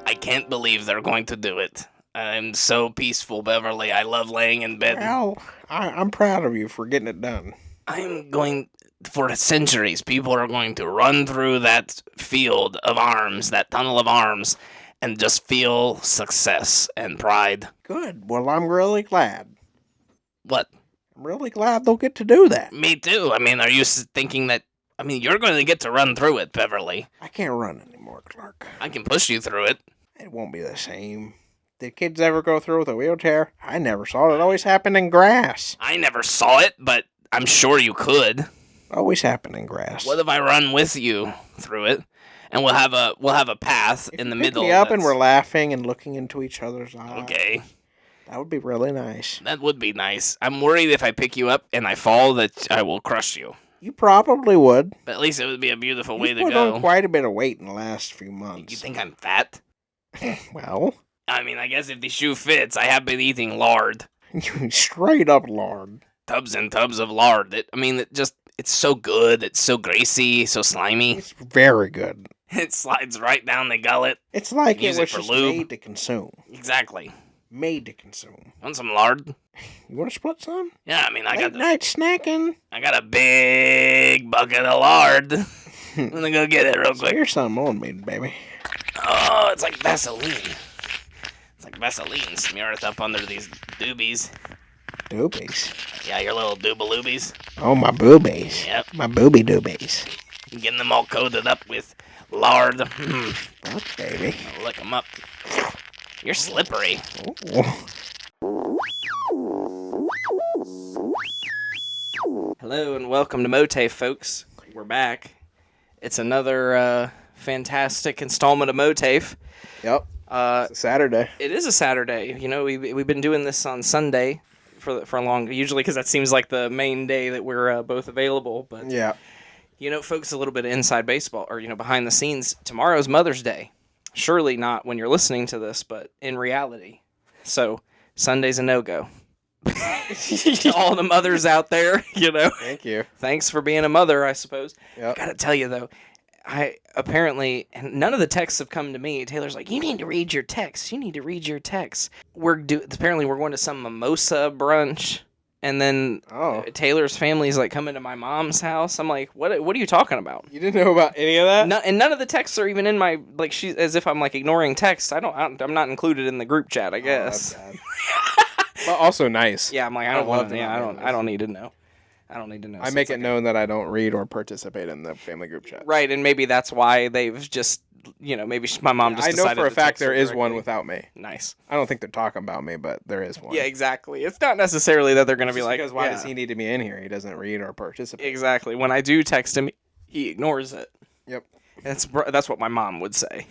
I can't believe they're going to do it. I'm so peaceful, Beverly. I love laying in bed. Well, I'm proud of you for getting it done. I'm going, for centuries, people are going to run through that field of arms, that tunnel of arms, and just feel success and pride. Good. Well, I'm really glad. What? I'm really glad they'll get to do that. Me too. I mean, are you thinking that... I mean, you're going to get to run through it, Beverly. I can't run anymore, Clark. I can push you through it. It won't be the same. Did kids ever go through with a wheelchair? I never saw it. It always happened in grass. I never saw it, but I'm sure you could. Always happened in grass. What if I run with you through it, and we'll have a path If in the you pick middle. me up and that's- we're laughing and looking into each other's eyes. Okay, That would be really nice. that would be nice. I'm worried if I pick you up and I fall that I will crush you. You probably would. But at least it would be a beautiful way You've to put go. on quite a bit of weight in the last few months. You think I'm fat? Well, I mean, I guess if the shoe fits, I have been eating lard. straight up lard. Tubs and tubs of lard. It's so good. It's so greasy, so slimy. It's very good. It slides right down the gullet. It's like Use it it was for just lube. made to consume. Exactly. Made to consume. Want some lard? You want to split some? Yeah, I mean, Late night snacking. I got a big bucket of lard. I'm gonna go get it real quick. Here's some on me, baby. Oh, it's like Vaseline. It's like Vaseline. Smear it up under these doobies. Doobies. Yeah, your little doobaloobies. Oh, my boobies. Yep. My booby doobies. Getting them all coated up with lard. Look, baby. Lick them up. You're slippery. Ooh. Hello and welcome to MOATAIF, folks. We're back. It's another fantastic installment of MOATAIF. Yep. It's a Saturday. It is a Saturday. You know, we've been doing this on Sunday for a long, usually because that seems like the main day that we're both available. But Yeah. you know, folks, a little bit of inside baseball, or behind the scenes. Tomorrow's Mother's Day. Surely not when you're listening to this, but in reality. So Sunday's a no-go. All the mothers out there, Thank you. thanks for being a mother, I suppose. Yep. Gotta tell you though, I apparently, and none of the texts have come to me. Taylor's like, you need to read your texts. You need to read your texts. Apparently we're going to some mimosa brunch, and then Oh. Taylor's family's like coming to my mom's house. I'm like, what are you talking about? You didn't know about any of that? And none of the texts are even in my, like, she, as if I'm like ignoring texts. I'm not included in the group chat, I guess. Oh, that's bad. But also nice. Yeah, I'm like, I I don't love want to to. Yeah, know I don't need to know. I don't need to know. I So make it's it like known that I don't read or participate in the family group chat. right, and maybe that's why they've just, maybe my mom just I know decided for a to fact text her there is one directly. without me. Nice. I don't think they're talking about me, but there is one. Yeah, exactly. It's not necessarily that they're going to be Just like, because why yeah. does he need to be in here? He doesn't read or participate. Exactly. When I do text him, he ignores it. Yep. That's what my mom would say.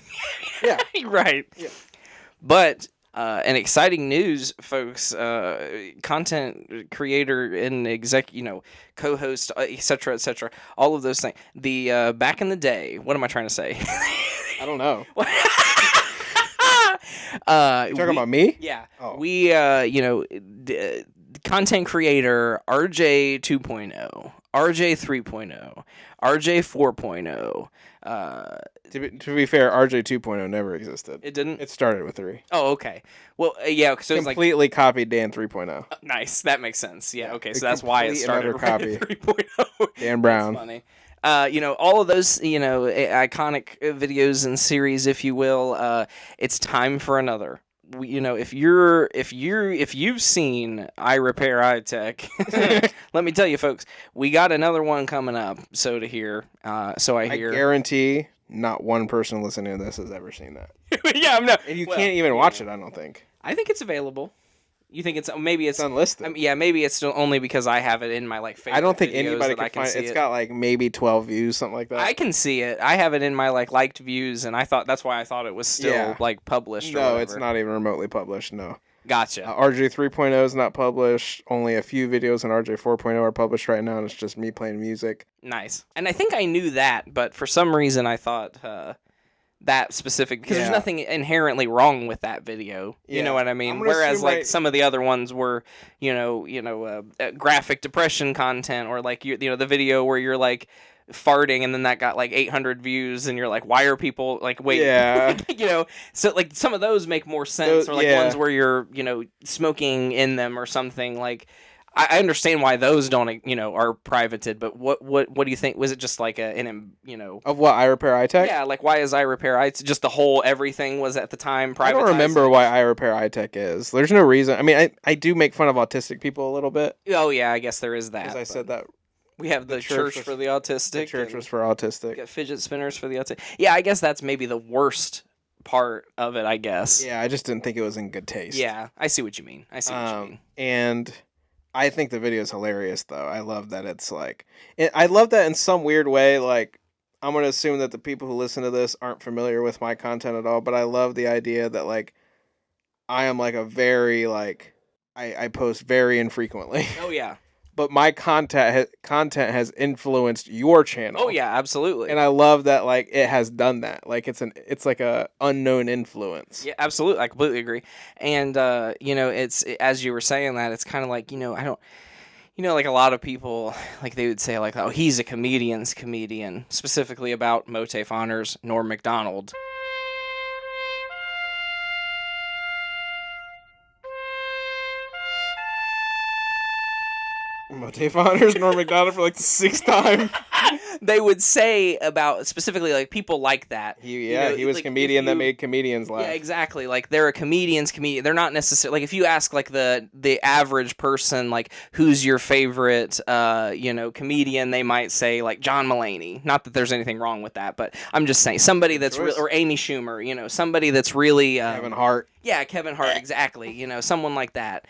Yeah. Right. Yeah. But an exciting news, folks. Content creator and co-host, etc., etc. All of those things. The back in the day. What am I trying to say? I don't know. You You talking about me? Yeah. Oh. We, content creator RJ 2.0, RJ 3.0, RJ 4.0. To be fair, RJ 2.0 never existed. It didn't? It started with 3. Oh, okay. Well, yeah, so it's like Completely copied Dan 3.0 nice. That makes sense. Yeah, okay. A So that's why it complete started and utter right at copy. 3.0. Dan Brown. That's funny. All of those, iconic videos and series, if you will. It's time for another. If you've seen I Repair I Tech, let me tell you, folks, we got another one coming up. So I I hear. guarantee not one person listening to this has ever seen that. Yeah, I'm not. And you can't even watch it, I don't think. I think it's available. You think maybe it's It's unlisted. maybe it's still only because I have it in my favorite I don't think videos anybody that I can find see it. It's got maybe 12 views, something like that. I can see it. I have it in my liked views, and that's why I thought it was still published. No, or whatever. it's not even remotely published. No. Gotcha. RJ 3.0 is not published. Only a few videos on RJ 4.0 are published right now, and it's just me playing music. Nice. And I think I knew that, but for some reason I thought that specific because there's nothing inherently wrong with that video. You know what I mean? Whereas some of the other ones were, graphic depression content, or the video where you're farting and then that got 800 views and you're like, why are people wait? Yeah. So some of those make more sense, or ones where you're smoking in them or something. I understand why those don't are privated, but what do you think? Was it just Of what, I Repair I Tech? yeah, why is I Repair I just the whole everything was at the time privatized? I don't remember why I Repair I Tech is. There's no reason. I mean, I do make fun of autistic people a little bit. Oh yeah, I guess there is that. Because I said that. We have the church for the autistic. The church was for autistic. We got fidget spinners for the autistic. Yeah, I guess that's maybe the worst part of it, I guess. Yeah, I just didn't think it was in good taste. Yeah, I see what you mean. And I think the video is hilarious, though. I love that it's I love that in some weird way. I'm going to assume that the people who listen to this aren't familiar with my content at all, but I love the idea that, I am a very, I post very infrequently. Oh, yeah. But my content has influenced your channel. Oh, yeah, absolutely. And I love that, it has done that. It's like a unknown influence. Yeah, absolutely. I completely agree. And, it's, as you were saying that, it's kind of I don't, a lot of people, they would say, oh, he's a comedian's comedian, specifically about MOATAIF honors Norm Macdonald. MOATAIF honors Norm Macdonald for the 6th time. They would say about specifically people like that. He was a comedian that made comedians laugh. Yeah, exactly. They're a comedian's comedian. They're not necessarily if you ask the average person who's your favorite comedian, they might say John Mulaney. Not that there's anything wrong with that, but I'm just saying somebody that's or Amy Schumer. Somebody that's really Kevin Hart. Yeah, Kevin Hart. Exactly. Someone like that.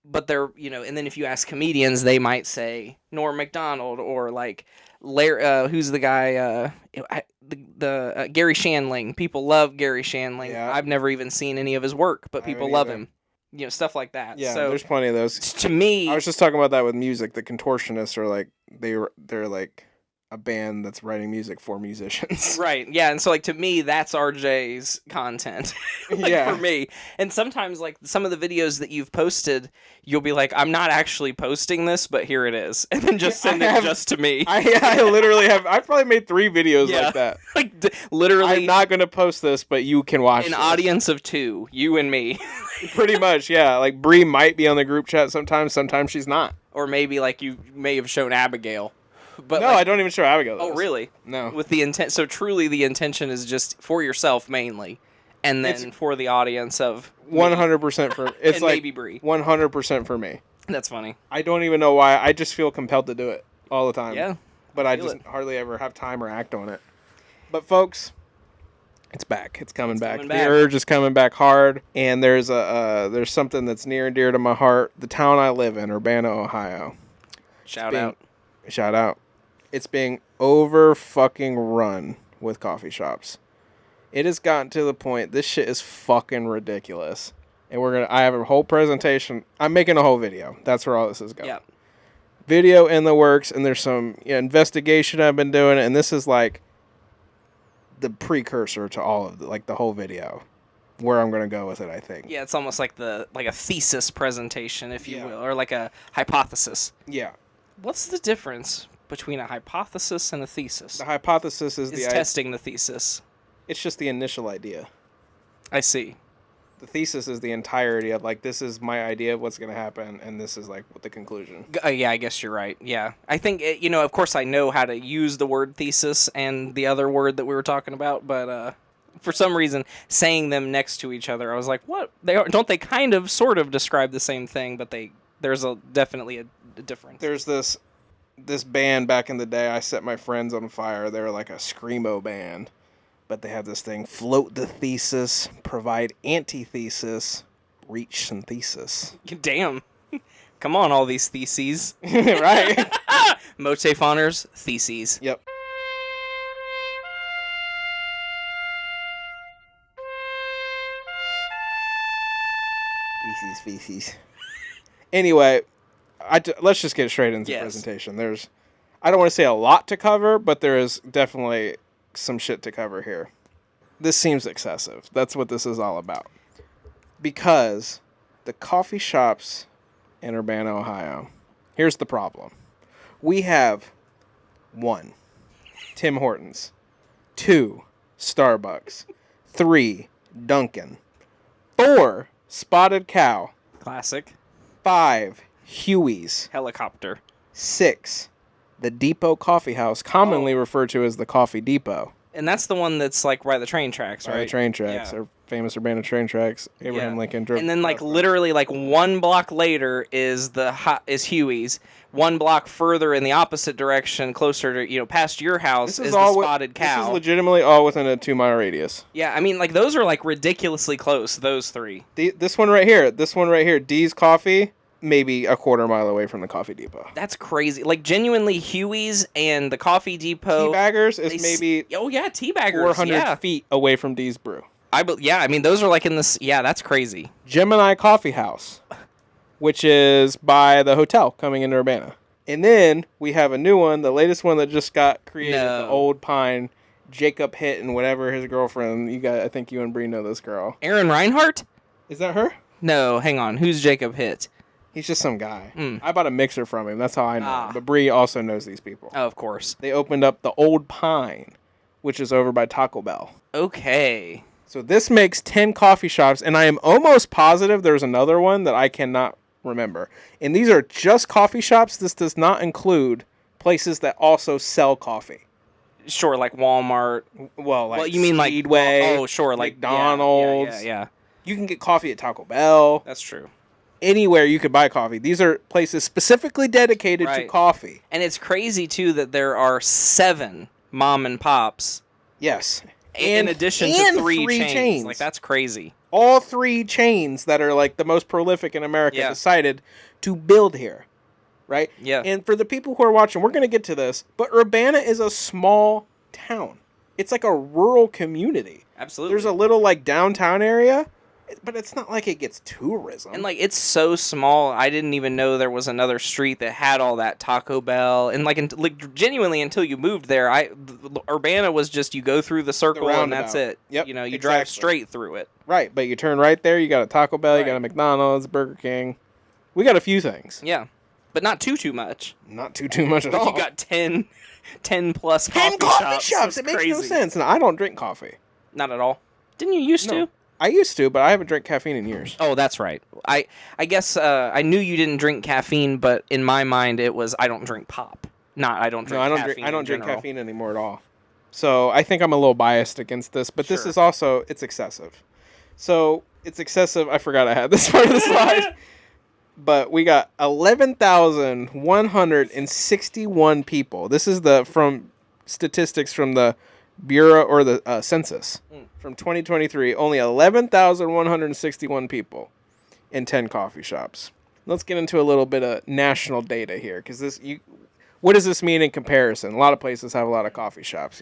But they're, and then if you ask comedians, they might say Norm Macdonald or Larry, who's the guy, the Gary Shandling. People love Gary Shandling. Yeah. I've never even seen any of his work, but people love him. Stuff like that. Yeah, so, there's plenty of those. To me, I was just talking about that with music. The Contortionists are they're a band that's writing music for musicians. Right. Yeah. And so to me, that's RJ's content. For me. And sometimes some of the videos that you've posted, you'll be I'm not actually posting this, but here it is. And then just send it just to me. I literally have. I've probably made 3 videos like that. Literally. I'm not going to post this, but you can watch an audience of 2, you and me. Pretty much. Yeah. Bree might be on the group chat sometimes. Sometimes she's not. Or maybe you may have shown Abigail. But no, I don't even show Abigail those. Oh, really? No. With the intent, so truly the intention is just for yourself mainly, and then for the audience of 100% for it's and maybe Bree. 100% for me. That's funny. I don't even know why. I just feel compelled to do it all the time. Yeah. But I just hardly ever have time or act on it. But folks, it's back. It's coming back. The urge is coming back hard, and there's there's something that's near and dear to my heart. The town I live in, Urbana, Ohio. Shout out. It's being over fucking run with coffee shops. It has gotten to the point, this shit is fucking ridiculous. And I have a whole presentation. I'm making a whole video. That's where all this is going. Yeah. Video in the works, and there's some investigation I've been doing, and this is the precursor to all of the whole video. Where I'm going to go with it, I think. Yeah, it's almost like a thesis presentation, if you will, or a hypothesis. Yeah. What's the difference between a hypothesis and a thesis? The hypothesis is Is testing the thesis. It's just the initial idea. I see. The thesis is the entirety of, like, this is my idea of what's going to happen, and this is, like, what the conclusion. Yeah, I guess you're right. Yeah. I think, of course I know how to use the word thesis and the other word that we were talking about, but for some reason, saying them next to each other, I was like, what? Don't they kind of, sort of describe the same thing, but there's definitely a difference. There's this band back in the day, I set my friends on fire. They were like a screamo band. But they have this thing, float the thesis, provide antithesis, reach synthesis. Damn. Come on, all these theses. Right? MOATAIF honors, theses. Yep. Feces. Anyway, let's just get straight into the presentation. I don't want to say a lot to cover, but there is definitely some shit to cover here. This seems excessive. That's what this is all about. Because the coffee shops in Urbana, Ohio, here's the problem. We have 1, Tim Hortons, 2, Starbucks, 3, Dunkin', 4, Spotted Cow, Classic. 5, Huey's, Helicopter. 6, the Depot Coffee House, commonly referred to as the Coffee Depot. And that's the one that's like by the train tracks, right? By the train tracks, or famous Urbana train tracks. Abraham Lincoln drove. And then literally 1 block later is Huey's. 1 block further in the opposite direction, closer to past your house, is the Spotted Cow. This is legitimately all within a 2-mile radius. Yeah, I mean, those are ridiculously close. Those 3. This one right here, D's Coffee, maybe a 1/4 mile away from the Coffee Depot. That's crazy. Genuinely, Huey's and the Coffee Depot. Teabaggers is maybe Teabaggers 400 feet away from D's Brew. I mean, those are in this. Yeah, that's crazy. Gemini Coffee House, which is by the hotel coming into Urbana. And then we have a new one, the latest one that just got created, the Old Pine, Jacob Hitt and whatever his girlfriend. I think you and Bree know this girl. Aaron Reinhardt? Is that her? No, hang on. Who's Jacob Hitt? He's just some guy. I bought a mixer from him. That's how I know him. But Bree also knows these people. Oh, of course. They opened up the Old Pine, which is over by Taco Bell. Okay. So this makes 10 coffee shops, and I am almost positive there's another one that I cannot remember. And these are just coffee shops. This does not include places that also sell coffee. Sure, like Walmart. Well, you mean Speedway. Oh, sure, like McDonald's. Yeah. You can get coffee at Taco Bell. That's true. Anywhere you could buy coffee. These are places specifically dedicated to coffee. And it's crazy, too, that there are 7 mom and pops. Yes. In addition to 3 chains. That's crazy. All 3 chains that are the most prolific in America decided to build here. Right? Yeah. And for the people who are watching, we're going to get to this, but Urbana is a small town. It's like a rural community. Absolutely. There's a little downtown area, but it's not like it gets tourism. And it's so small, I didn't even know there was another street that had all that Taco Bell. And genuinely, until you moved there, Urbana was just you go through the circle and that's it. Yep. You drive straight through it. Right, but you turn right there, you got a Taco Bell, you got a McDonald's, Burger King. We got a few things. Yeah. But not too much. Not too much at all. You got 10 plus 10 coffee shops. It makes no sense. And I don't drink coffee. Not at all. Didn't you used to? I used to, but I haven't drank caffeine in years. Oh, that's right. I guess I knew you didn't drink caffeine, but in my mind it was I don't drink pop. I don't drink caffeine. I don't drink caffeine anymore at all. So I think I'm a little biased against this, but this is also, it's excessive. So it's excessive. I forgot I had this part of the slide. But we got 11,161 people. This is from statistics from the Bureau or the Census from 2023. Only 11,161 people in 10 coffee shops. Let's get into a little bit of national data here, because what does this mean in comparison? A lot of places have a lot of coffee shops,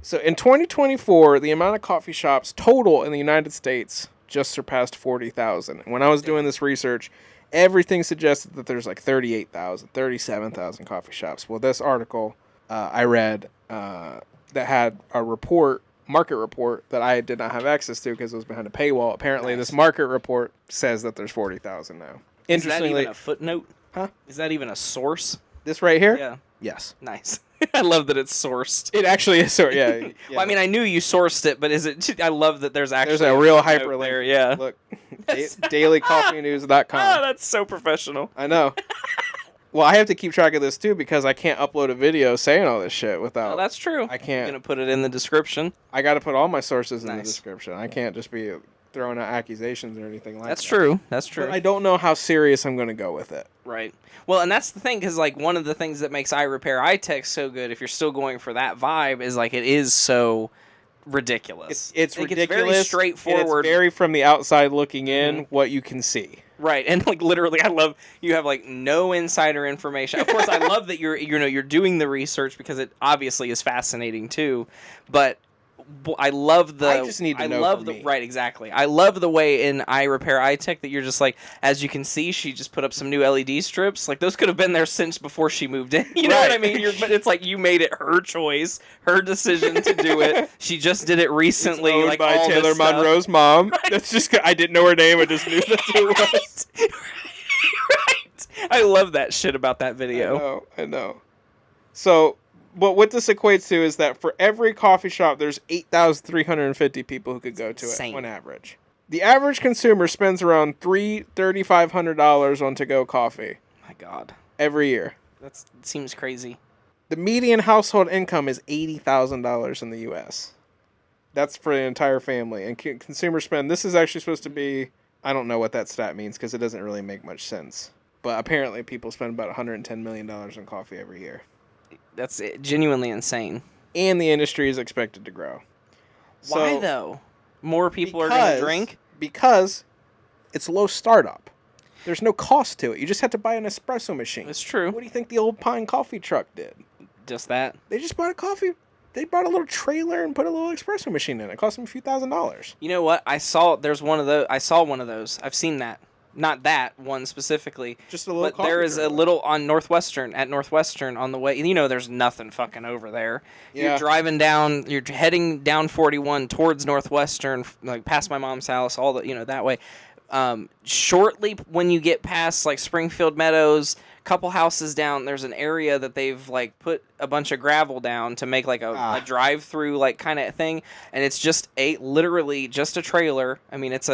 So in 2024, the amount of coffee shops total in the United States just surpassed 40,000. And when I was doing this research, everything suggested that there's 38,000, 37,000 coffee shops. Well, this article I read that had a market report that I did not have access to because it was behind a paywall. Apparently, this market report says that there's 40,000 now. Is that even a footnote? Huh? Is that even a source? This right here? Yeah. Yes. Nice. I love that it's sourced. It actually is. So yeah. Yeah. Well, I mean, I knew you sourced it, but is it? I love that there's actually there's a real footnote hyperlink there. Yeah. Look, dailycoffeenews.com. Oh, that's so professional. I know. Well, I have to keep track of this too because I can't upload a video saying all this shit without. Oh, that's true. I can't. I'm gonna put it in the description. I got to put all my sources in the Nice. description. I can't just be throwing out accusations or anything like That's that. true. That's true. But I don't know how serious I'm going to go with it. Right. Well, and that's the thing, because like one of the things that makes iRepair so good, if you're still going for that vibe, is like it is so ridiculous. It's like, ridiculous. It's very straightforward. It's very from the outside looking in what you can see. Right, and like literally, I love you have like no insider information. Of course, I love that you're doing the research because it obviously is fascinating too. But I love the. I just need to know love for the me. right, exactly. I love the way in iRepair that you're just like, as you can see, she just put up some new LED strips. Like those could have been there since before she moved in. You know what I mean? But it's like you made it her choice, her decision to do it. She just did it recently. It's owned like by all this Taylor stuff. Monroe's mom. That's just. I didn't know her name. I just knew that's who it was. Right. I love that shit about that video. I know. So, but what this equates to is that for every coffee shop, there's 8,350 people who could go to insane. it on average. The average consumer spends around $3,500 on to-go coffee My God, every year. that seems crazy. The median household income is $80,000 in the U.S. That's for the entire family. And consumer spend, this is actually supposed to be, I don't know what that stat means because it doesn't really make much sense. But apparently people spend about $110 million on coffee every year. That's genuinely insane. And the industry is expected to grow. Why So, though? More people are going to drink? Because it's low startup. There's no cost to it. You just have to buy an espresso machine. It's true. What do you think the old Pine coffee truck did? Just that. They just bought a coffee. They bought a little trailer and put a little espresso machine in it. It cost them a few $1,000s. You know what? I saw one of those. I've seen that. Not that one specifically. Just a little But there is a little on Northwestern on the way. You know, there's nothing fucking over there. Yeah. You're driving down, you're heading down 41 towards Northwestern, like past my mom's house, all the, that way. Shortly when you get past like Springfield Meadows, couple houses down, there's an area that they've like put a bunch of gravel down to make like a drive-through like kind of thing, and it's just literally just a trailer. I mean, it's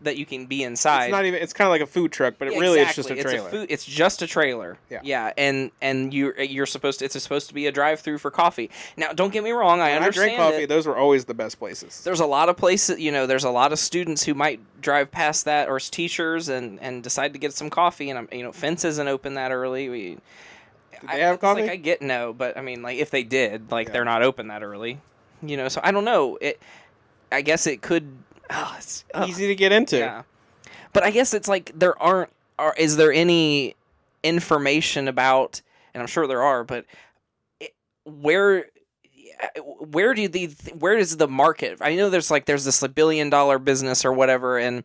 that you can be inside. It's not even. It's kind of like a food truck, but it really is just a trailer. It's just a trailer. Yeah. And you're supposed to. It's supposed to be a drive-through for coffee. Now, don't get me wrong. I When understand I drank coffee, it. those were always the best places. There's a lot of places. There's a lot of students who might drive past that, or teachers, and decide to get some coffee. And Fence isn't open that early. Do they have coffee? Like I get no, but I mean, like if they did, like they're not open that early. So I don't know. I guess it could. It's Easy to get into. Yeah. But I guess it's like is there any information about, and I'm sure there are, but where does the market, I know there's this $1 billion business or whatever,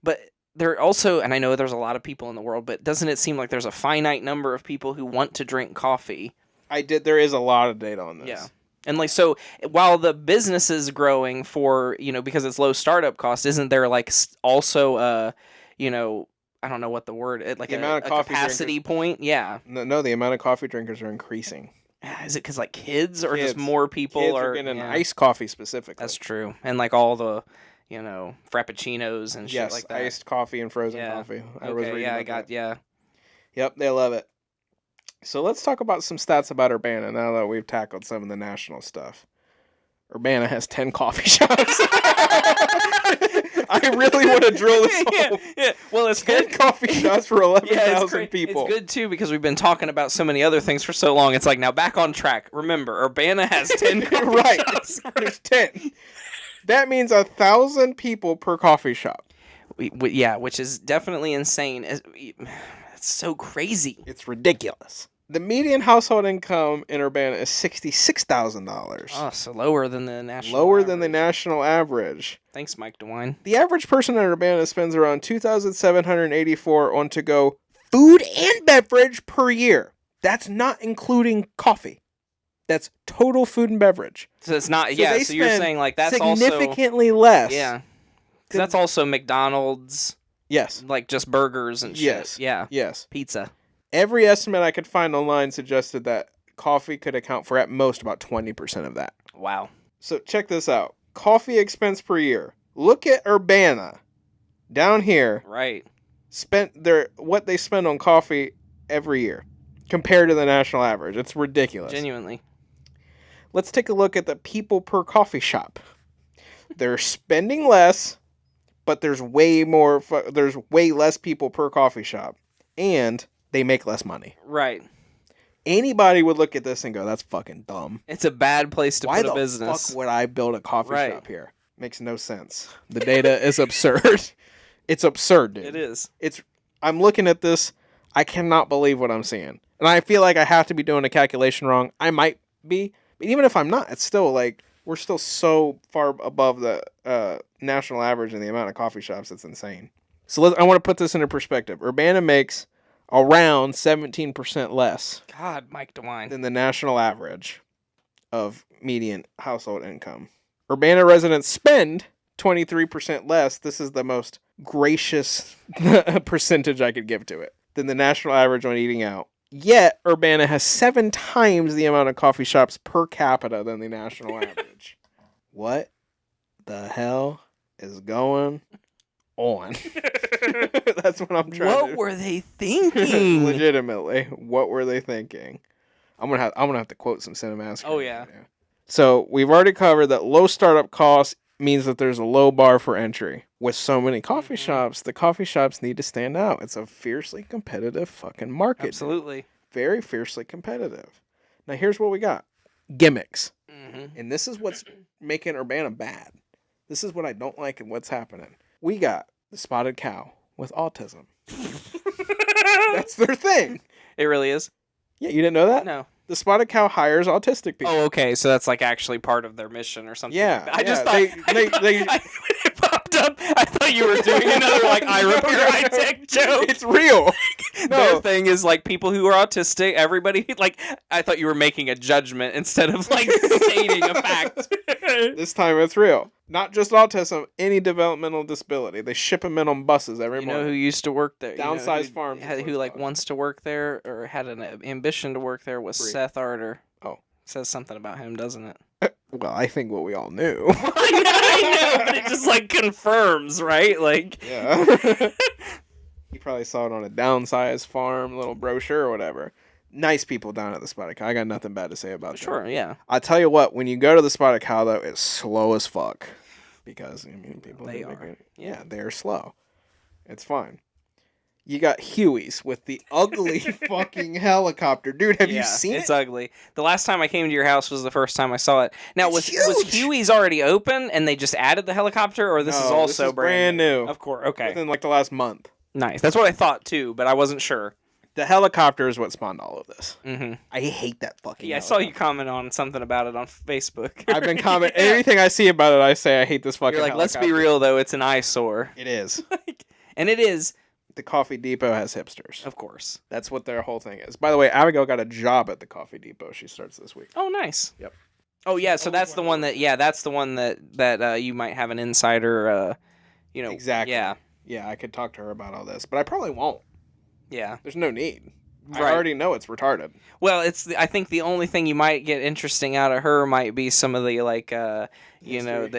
but there also, and I know there's a lot of people in the world, but doesn't it seem like there's a finite number of people who want to drink coffee? There is a lot of data on this. Yeah. And so while the business is growing for, because it's low startup cost, isn't there also I don't know what the word, like the amount of coffee capacity point? Yeah. No, the amount of coffee drinkers are increasing. Is it because like kids or Kids. just more people Kids are getting iced coffee specifically. That's true. And like all the, frappuccinos and shit like that. Iced coffee and frozen coffee. Yep, they love it. So let's talk about some stats about Urbana now that we've tackled some of the national stuff. Urbana has 10 coffee shops. I really want to drill this home. Yeah. Well, it's 10 good. coffee shops for 11,000 people. It's good, too, because we've been talking about so many other things for so long. It's like, now back on track. Remember, Urbana has 10 coffee shops. There's 10. That means 1,000 people per coffee shop. Which is definitely insane. It's so crazy. It's ridiculous. The median household income in Urbana is $66,000. Oh, so lower than the national than the national average. Thanks, Mike DeWine. The average person in Urbana spends around $2,784 on to-go food and beverage per year. That's not including coffee. That's total food and beverage. So it's not, So so you're saying like that's significantly less. Yeah. 'Cause that's also McDonald's. Yes. Like just burgers and shit. Yes. Yeah. Yes. Pizza. Every estimate I could find online suggested that coffee could account for at most about 20% of that. Wow. So check this out. Coffee expense per year. Look at Urbana. Down here, Right. what they spend on coffee every year compared to the national average. It's ridiculous. Genuinely. Let's take a look at the people per coffee shop. They're spending less, but there's way less people per coffee shop, and they make less money. Right. Anybody would look at this and go, "That's fucking dumb. It's a bad place to Why put a the business. fuck would I build a coffee Right. shop here? Makes no sense. The data is absurd. It's absurd, dude. It is. I'm looking at this. I cannot believe what I'm seeing, and I feel like I have to be doing a calculation wrong. I might be, but even if I'm not, it's still like we're still so far above the national average in the amount of coffee shops. It's insane. So I want to put this into perspective. Urbana makes around 17% less God, Mike DeWine. than the national average of median household income. Urbana residents spend 23% less. This is the most gracious percentage I could give to it than the national average on eating out. Yet, Urbana has 7 times the amount of coffee shops per capita than the national average. What the hell is going on? That's what I'm trying What to... were they thinking? Legitimately, what were they thinking? I'm gonna have to quote some Cinemassacre. Oh, yeah. So we've already covered that low startup cost means that there's a low bar for entry. With so many coffee shops, the coffee shops need to stand out. It's a fiercely competitive fucking market. Absolutely. Very fiercely competitive. Now here's what we got. Gimmicks. Mm-hmm. And this is what's making Urbana bad. This is what I don't like and what's happening. We got the spotted cow with autism. That's their thing. It really is? Yeah, you didn't know that? No. The spotted cow hires autistic people. Oh, okay. So that's like actually part of their mission or something. Yeah, like that. I just yeah, thought they- when it popped up, I thought you were doing another like I repair high tech joke. It's real. Their No. thing is like people who are autistic. Everybody like I thought you were making a judgment instead of like stating a fact. This time it's real. Not just autism, any developmental disability. They ship them in on buses every You know morning. who used to work there? Downsized who, Farms is what Who it's like called. wants to work there or had an ambition to work there was Bree. Seth Arter. Oh. Says something about him, doesn't it? Well, I think what we all knew. I know, but it just like confirms, right? Like, Yeah. You probably saw it on a downsized farm, little brochure or whatever. Nice people down at the Spotted Cow. I got nothing bad to say about them. sure, yeah. I tell you what, when you go to the Spotted Cow, though, it's slow as fuck. Because, I mean, people... They do make are. it- Yeah, they're slow. It's fine. You got Huey's with the ugly fucking helicopter. Dude, have you seen it's it? ugly. The last time I came to your house was the first time I saw it. Now, It's was huge! Huey's already open and they just added the helicopter, or this is No, also this is brand new. Of course, okay. Within like the last month. Nice. That's what I thought too, but I wasn't sure. The helicopter is what spawned all of this. Mm-hmm. I hate that fucking Yeah, I saw you helicopter. comment on something about it on Facebook. I've been commenting. Everything I see about it, I say I hate this fucking You're like, let's be helicopter." real though, it's an eyesore. It is. And it is, The Coffee Depot has hipsters. of course. That's what their whole thing is. By the way, Abigail got a job at the Coffee Depot. She starts this week. Oh, nice. Yep. Oh yeah, so that's the one that you might have an insider. Exactly. Yeah, Yeah, I could talk to her about all this, but I probably won't. yeah. There's no need. I Right. already know it's retarded. Well, I think the only thing you might get interesting out of her might be some of the like the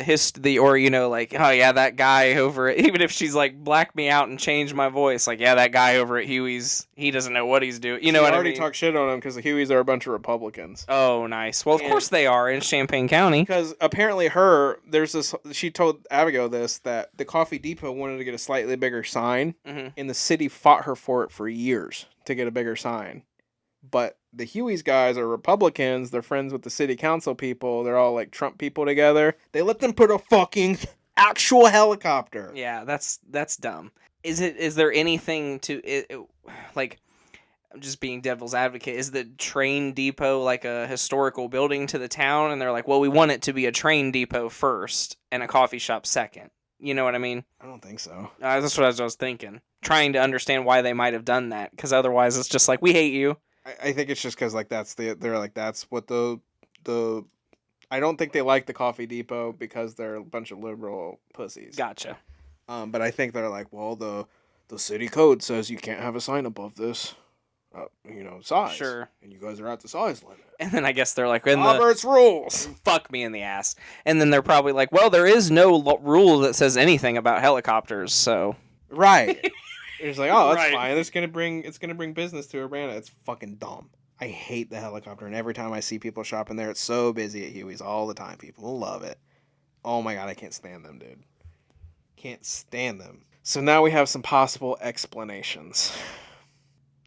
history or like, oh yeah, that guy over at, even if she's like black me out and change my voice, like, yeah, that guy over at Huey's, he doesn't know what he's doing. You know She what I already mean? talked shit on them because the Hueys are a bunch of Republicans. Oh, nice. Well, of And- course they are in Champaign County. Because apparently she told Abigail this, that the Coffee Depot wanted to get a slightly bigger sign, Mhm. and the city fought her for it for years to get a bigger sign. But the Hueys guys are Republicans. They're friends with the city council people. They're all like Trump people together. They let them put a fucking actual helicopter. Yeah, that's dumb. Is there anything to like? I'm just being devil's advocate. Is the train depot like a historical building to the town? And they're like, well, we want it to be a train depot first and a coffee shop second. You know what I mean? I don't think so. That's what I was thinking. Trying to understand why they might have done that, because otherwise it's just like, we hate you. I think it's just because like that's what the I don't think they like the Coffee Depot because they're a bunch of liberal pussies. Gotcha. But I think they're like, well, the city code says you can't have a sign above this. size. Sure. And you guys are at the size limit. And then I guess they're like, Robert's rules. fuck me in the ass. And then they're probably like, well, there is no rule that says anything about helicopters, so. Right. It's like, oh, that's Right. fine. It's gonna bring business to Urbana. It's fucking dumb. I hate the helicopter, and every time I see people shopping there, it's so busy at Huey's all the time. People love it. Oh my god, I can't stand them, dude. Can't stand them. So now we have some possible explanations.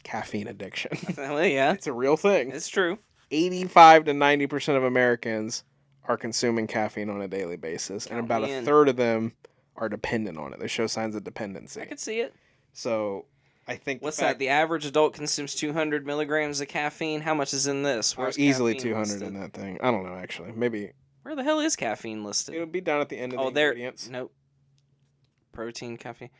Caffeine addiction. Well, yeah, It's a real thing. it's true. 85 to 90% of Americans are consuming caffeine on a daily basis, and Count about me a in. third of them are dependent on it. They show signs of dependency. I could see it. So I think What's that? The average adult consumes 200 milligrams of caffeine. How much is in this? Where's easily caffeine 200 listed? in that thing. I don't know, actually. Maybe Where the hell is caffeine listed? it'll be down at the end of the there. ingredients. Nope. Protein, caffeine.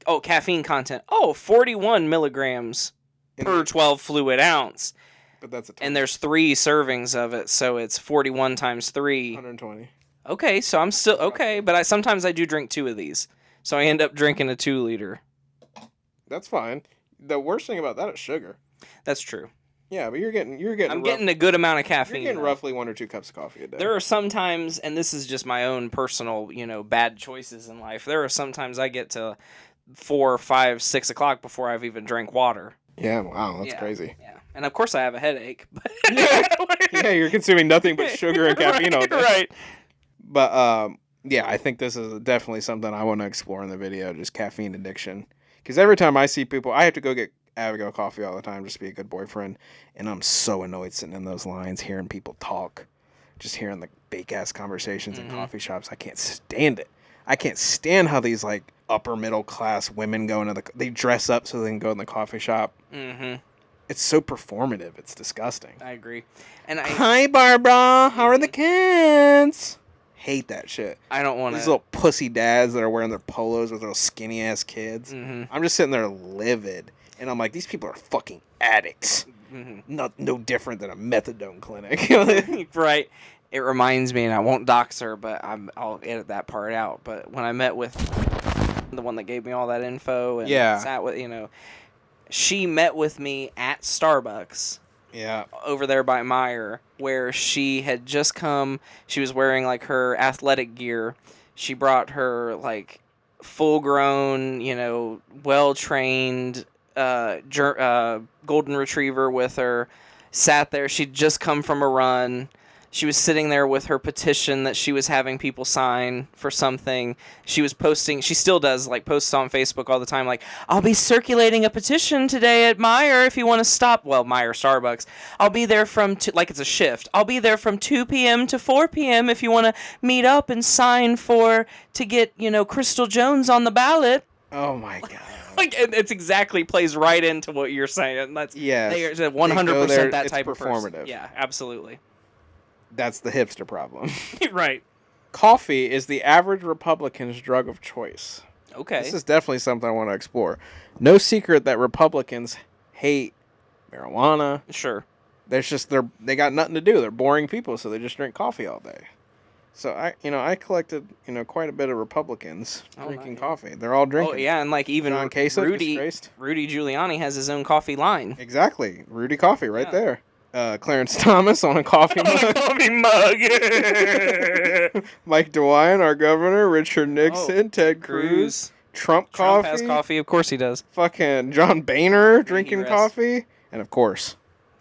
Oh, caffeine content. Oh, 41 milligrams In per the- 12 fluid ounce. But that's a And there's 3 servings of it, so it's 41 times 3. 120. Okay, so I'm still okay, but sometimes I do drink 2 of these. So I end up drinking a 2-liter. That's fine. The worst thing about that is sugar. That's true. Yeah, but you're getting I'm getting a good amount of you're caffeine. getting though. roughly 1 or 2 cups of coffee a day. There are some times, and this is just my own personal, bad choices in life. There are sometimes I get to 4, 5, 6 o'clock before I've even drank water. Yeah, wow, that's Yeah. crazy. Yeah, and of course I have a headache. But Yeah, you're consuming nothing but sugar and caffeine all day. Right. But yeah, I think this is definitely something I want to explore in the video, just caffeine addiction. Because every time I see people, I have to go get Abigail coffee all the time just to be a good boyfriend, and I'm so annoyed sitting in those lines, hearing people talk, just hearing the big ass conversations in coffee shops. I can't stand it. I can't stand how these like upper middle class women go into they dress up so they can go in the coffee shop. Mm-hmm. It's so performative. It's disgusting. I agree. And Hi, Barbara. How are the kids? Hate that shit. I don't want These to. little pussy dads that are wearing their polos with little skinny ass kids. Mm-hmm. I'm just sitting there livid, and I'm like, these people are fucking addicts. Mm-hmm. No different than a methadone clinic. Right. It reminds me, and I won't dox her, but I'll edit that part out. But when I met with the one that gave me all that info and Yeah. sat with, she met with me at Starbucks Yeah. over there by Meyer, where she had just come. She was wearing like her athletic gear. She brought her like full grown, well trained golden retriever with her. Sat there. She'd just come from a run. She was sitting there with her petition that she was having people sign for something. She was posting, she still does, like, posts on Facebook all the time, like, I'll be circulating a petition today at Meyer if you want to stop. Well, Meyer Starbucks. I'll be there from, like, it's a shift. I'll be there from 2 p.m. to 4 p.m. if you want to meet up and sign to get, Crystal Jones on the ballot. Oh my god. Like, it's exactly plays right into what you're saying. That's Yes. They are They 100% go there, that it's type of person. performative. Yeah, absolutely. That's the hipster problem. Right. Coffee is the average Republican's drug of choice. Okay. This is definitely something I want to explore. No secret that Republicans hate marijuana. Sure. There's just they got nothing to do. They're boring people, so they just drink coffee all day. So I collected quite a bit of Republicans drinking nice. coffee. They're all drinking. Oh yeah, and like even John Kasich, Rudy disgraced. Giuliani has his own coffee line. Exactly, Rudy Coffee right Yeah. there. Clarence Thomas on a coffee mug. coffee mug. Mike DeWine, our governor. Richard Nixon, Ted Cruz, Trump Trump coffee. has coffee, of course he does. Fucking John Boehner drinking rests. coffee, and of course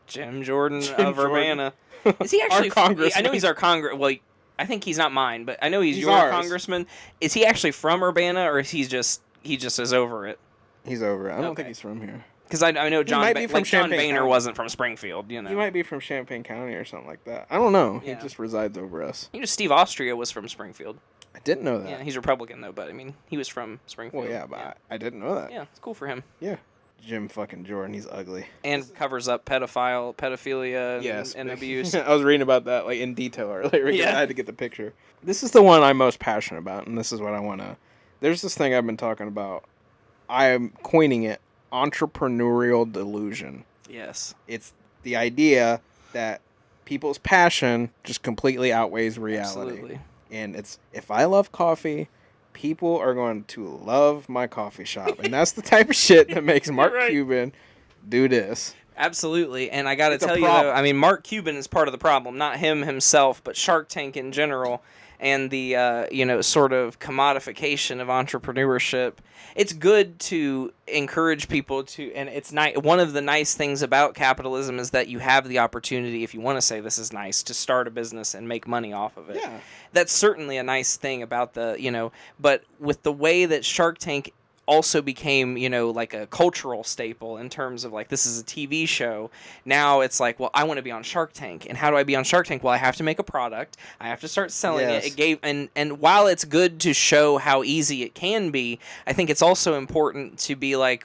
Jim Jordan Jim of Jordan. Urbana. Is he actually? Our congressman. I know he's our congress. Well, I think he's not mine, but I know he's He's your ours. congressman. Is he actually from Urbana, or is he just is over it? he's over it. I don't Okay. think he's from here. Because I know John might be from John Champaign Boehner County. wasn't from Springfield. He might be from Champaign County or something like that. I don't know. Yeah. He just resides over us. Steve Austria was from Springfield. I didn't know that. Yeah, he's Republican though, but I mean he was from Springfield. Well, yeah, but I didn't know that. yeah, it's cool for him. Jim fucking Jordan, he's ugly. And covers up pedophilia and abuse. I was reading about that like in detail earlier. Because Yeah. I had to get the picture. This is the one I'm most passionate about, and this is what I want to. There's this thing I've been talking about. I am coining it entrepreneurial delusion. Yes. It's the idea that people's passion just completely outweighs reality. Absolutely. And it's if I love coffee, people are going to love my coffee shop. And that's the type of shit that makes Mark Right. Cuban do this. Absolutely, and I got to It's a tell you, though, problem. I mean, Mark Cuban is part of the problem, not him himself, but Shark Tank in general, and the sort of commodification of entrepreneurship. It's good to encourage people to, and it's nice. One of the nice things about capitalism is that you have the opportunity, if you want to say this is nice, to start a business and make money off of it. Yeah. That's certainly a nice thing about but with the way that Shark Tank also became, like a cultural staple in terms of like, this is a TV show. Now it's like, well, I want to be on Shark Tank. And how do I be on Shark Tank? Well, I have to make a product. I have to start selling Yes. it. It gave, and while it's good to show how easy it can be, I think it's also important to be like,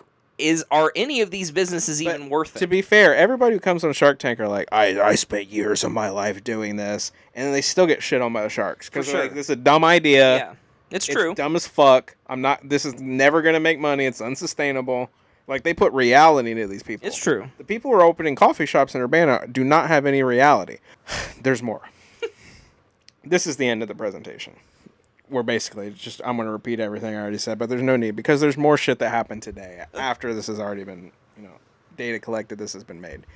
are any of these businesses But even worth it? To be fair, everybody who comes on Shark Tank are like, I spent years of my life doing this, and then they still get shit on by the sharks because For sure. like, this is a dumb idea. Yeah, it's true. Dumb as fuck. This is never gonna make money. It's unsustainable. Like, they put reality into these people. It's true. The people who are opening coffee shops in Urbana do not have any reality. There's more. This is the end of the presentation. We're basically just, I'm going to repeat everything I already said, but there's no need because there's more shit that happened today after this has already been, data collected, this has been made.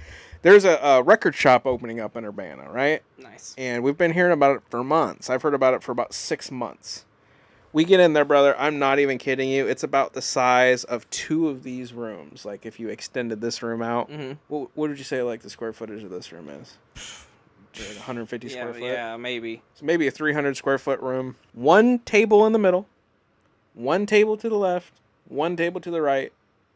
There's a record shop opening up in Urbana, right? Nice. And we've been hearing about it for months. I've heard about it for about 6 months. We get in there, brother. I'm not even kidding you. It's about the size of 2 of these rooms. Like, if you extended this room out, what would you say, like, the square footage of this room is? Like 150 square foot? Yeah, maybe. So maybe a 300 square foot room. 1 table in the middle. 1 table to the left. 1 table to the right.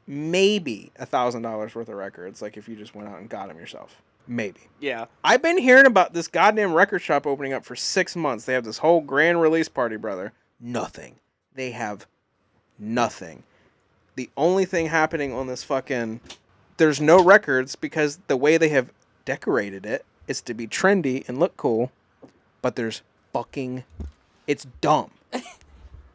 Maybe $1,000 worth of records. Like, if you just went out and got them yourself. Maybe. Yeah. I've been hearing about this goddamn record shop opening up for 6 months. They have this whole grand release party, brother. Nothing. They have nothing. The only thing happening on this there's no records because the way they have decorated it is to be trendy and look cool, but it's dumb.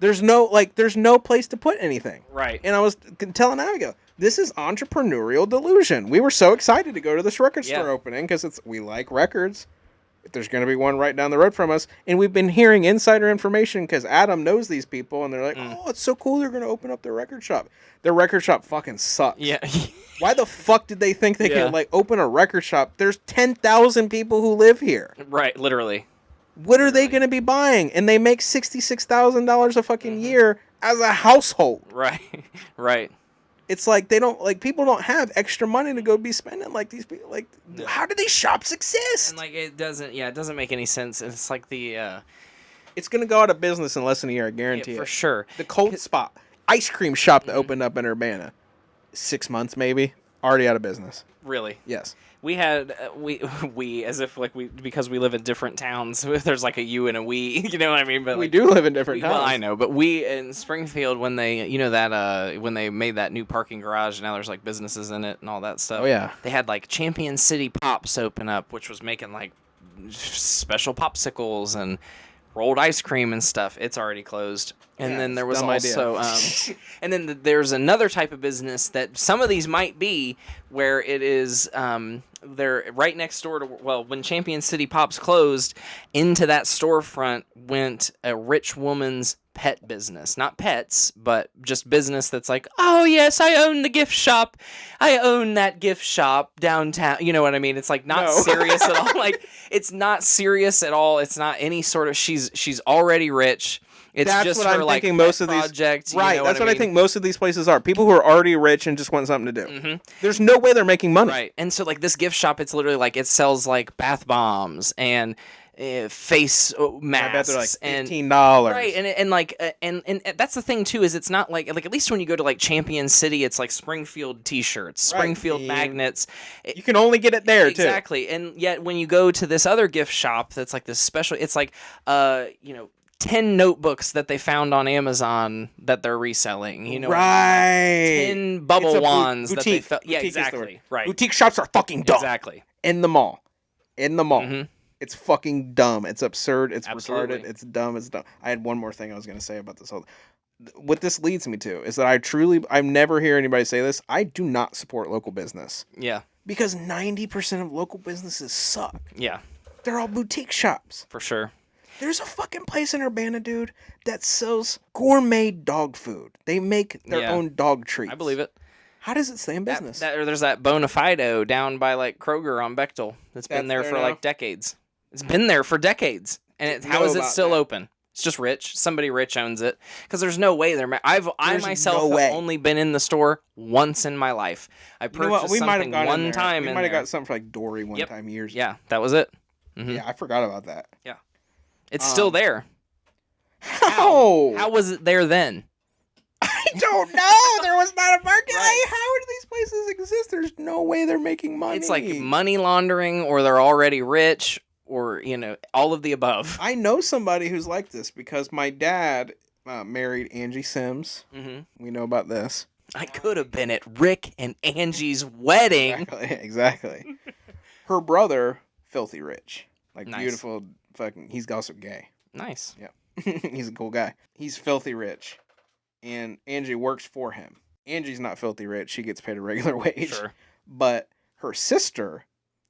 There's no place to put anything. Right. And I was telling Abigail, this is entrepreneurial delusion. We were so excited to go to this record store opening because we like records. If there's going to be one right down the road from us. And we've been hearing insider information because Adam knows these people. And they're like, oh, it's so cool. They're going to open up their record shop. Their record shop fucking sucks. Yeah. Why the fuck did they think they could open a record shop? There's 10,000 people who live here. Right, literally. What are they going to be buying? And they make $66,000 a fucking year as a household. Right. Right. It's like people don't have extra money to go be spending like these people. Like, how do these shops exist? And like it doesn't make any sense. It's like it's gonna go out of business in less than a year, I guarantee for it. sure. The Cold Spot ice cream shop that opened up in Urbana, 6 months maybe, already out of business. Really? Yes. We had we as if like because we live in different towns. There's like a you and a we, you know what I mean? But We like, do live in different towns. well, I know, but we in Springfield when they when they made that new parking garage, now there's like businesses in it and all that stuff. Oh, yeah. They had like Champion City Pops open up, which was making like special popsicles and rolled ice cream and stuff. It's already closed. And Yeah, then there it's was a dumb idea. also and then there's another type of business that some of these might be where it is they're right next door to, well, when Champion City Pops closed, into that storefront went a rich woman's pet business. Not pets, but just business that's like, oh yes, I own the gift shop. I own that gift shop downtown. You know what I mean? It's like not serious at all. Like, it's not serious at all. It's not any sort of, she's already rich. It's That's just what her I'm like thinking most of project, these. you Right. know That's what I mean? think most of these places are. People who are already rich and just want something to do. Mm-hmm. There's no way they're making money. Right. And so like this gift shop, it's literally like it sells like bath bombs and face masks. I bet they're like and $15. right, and that's the thing too, is it's not like at least when you go to like Champion City, it's like Springfield T-shirts, Right. Springfield magnets. You can only get it there too. Exactly, and yet when you go to this other gift shop, that's like this special. It's like 10 notebooks that they found on Amazon that they're reselling. You know, Right. 10 bubble It's a wands that they boutique. felt. Yeah, Boutique is the exactly. word. Right. Boutique shops are fucking dumb. Exactly. In the mall. Mhm. It's fucking dumb. It's absurd. It's Absolutely. retarded. It's dumb. It's dumb. I had one more thing I was going to say about this whole. What this leads me to is that I never hear anybody say this. I do not support local business Yeah. because 90% of local businesses suck. Yeah. They're all boutique shops. For sure. There's a fucking place in Urbana, dude, that sells gourmet dog food. They make their Yeah. own dog treats. I believe it. How does it stay in business? There's that Bonafido down by like Kroger on Bechtel that's been there That's for there like now? decades. It's been there for decades, and how know is it about still that. open? It's just rich. Somebody rich owns it. Because there's no way they're. I There's myself no have way. only been in the store once in my life. I You know purchased what? We might have something gone one in there. time We in might have there. got something for like Dory one Yep. time years. Yeah, that was it. Mhm. Yeah, I forgot about that. It's still there. How? How was it there then? I don't know. There was not a market. Right. How do these places exist? There's no way they're making money. It's like money laundering, or they're already rich, or all of the above. I know somebody who's like this because my dad married Angie Sims. hmm We know about this. I could have been at Rick and Angie's wedding. Exactly. Her brother, filthy rich, like Nice. beautiful, fucking. He's also gay. Nice. He's a cool guy. He's filthy rich, and Angie works for him. Angie's not filthy rich. She gets paid a regular wage. Sure. But her sister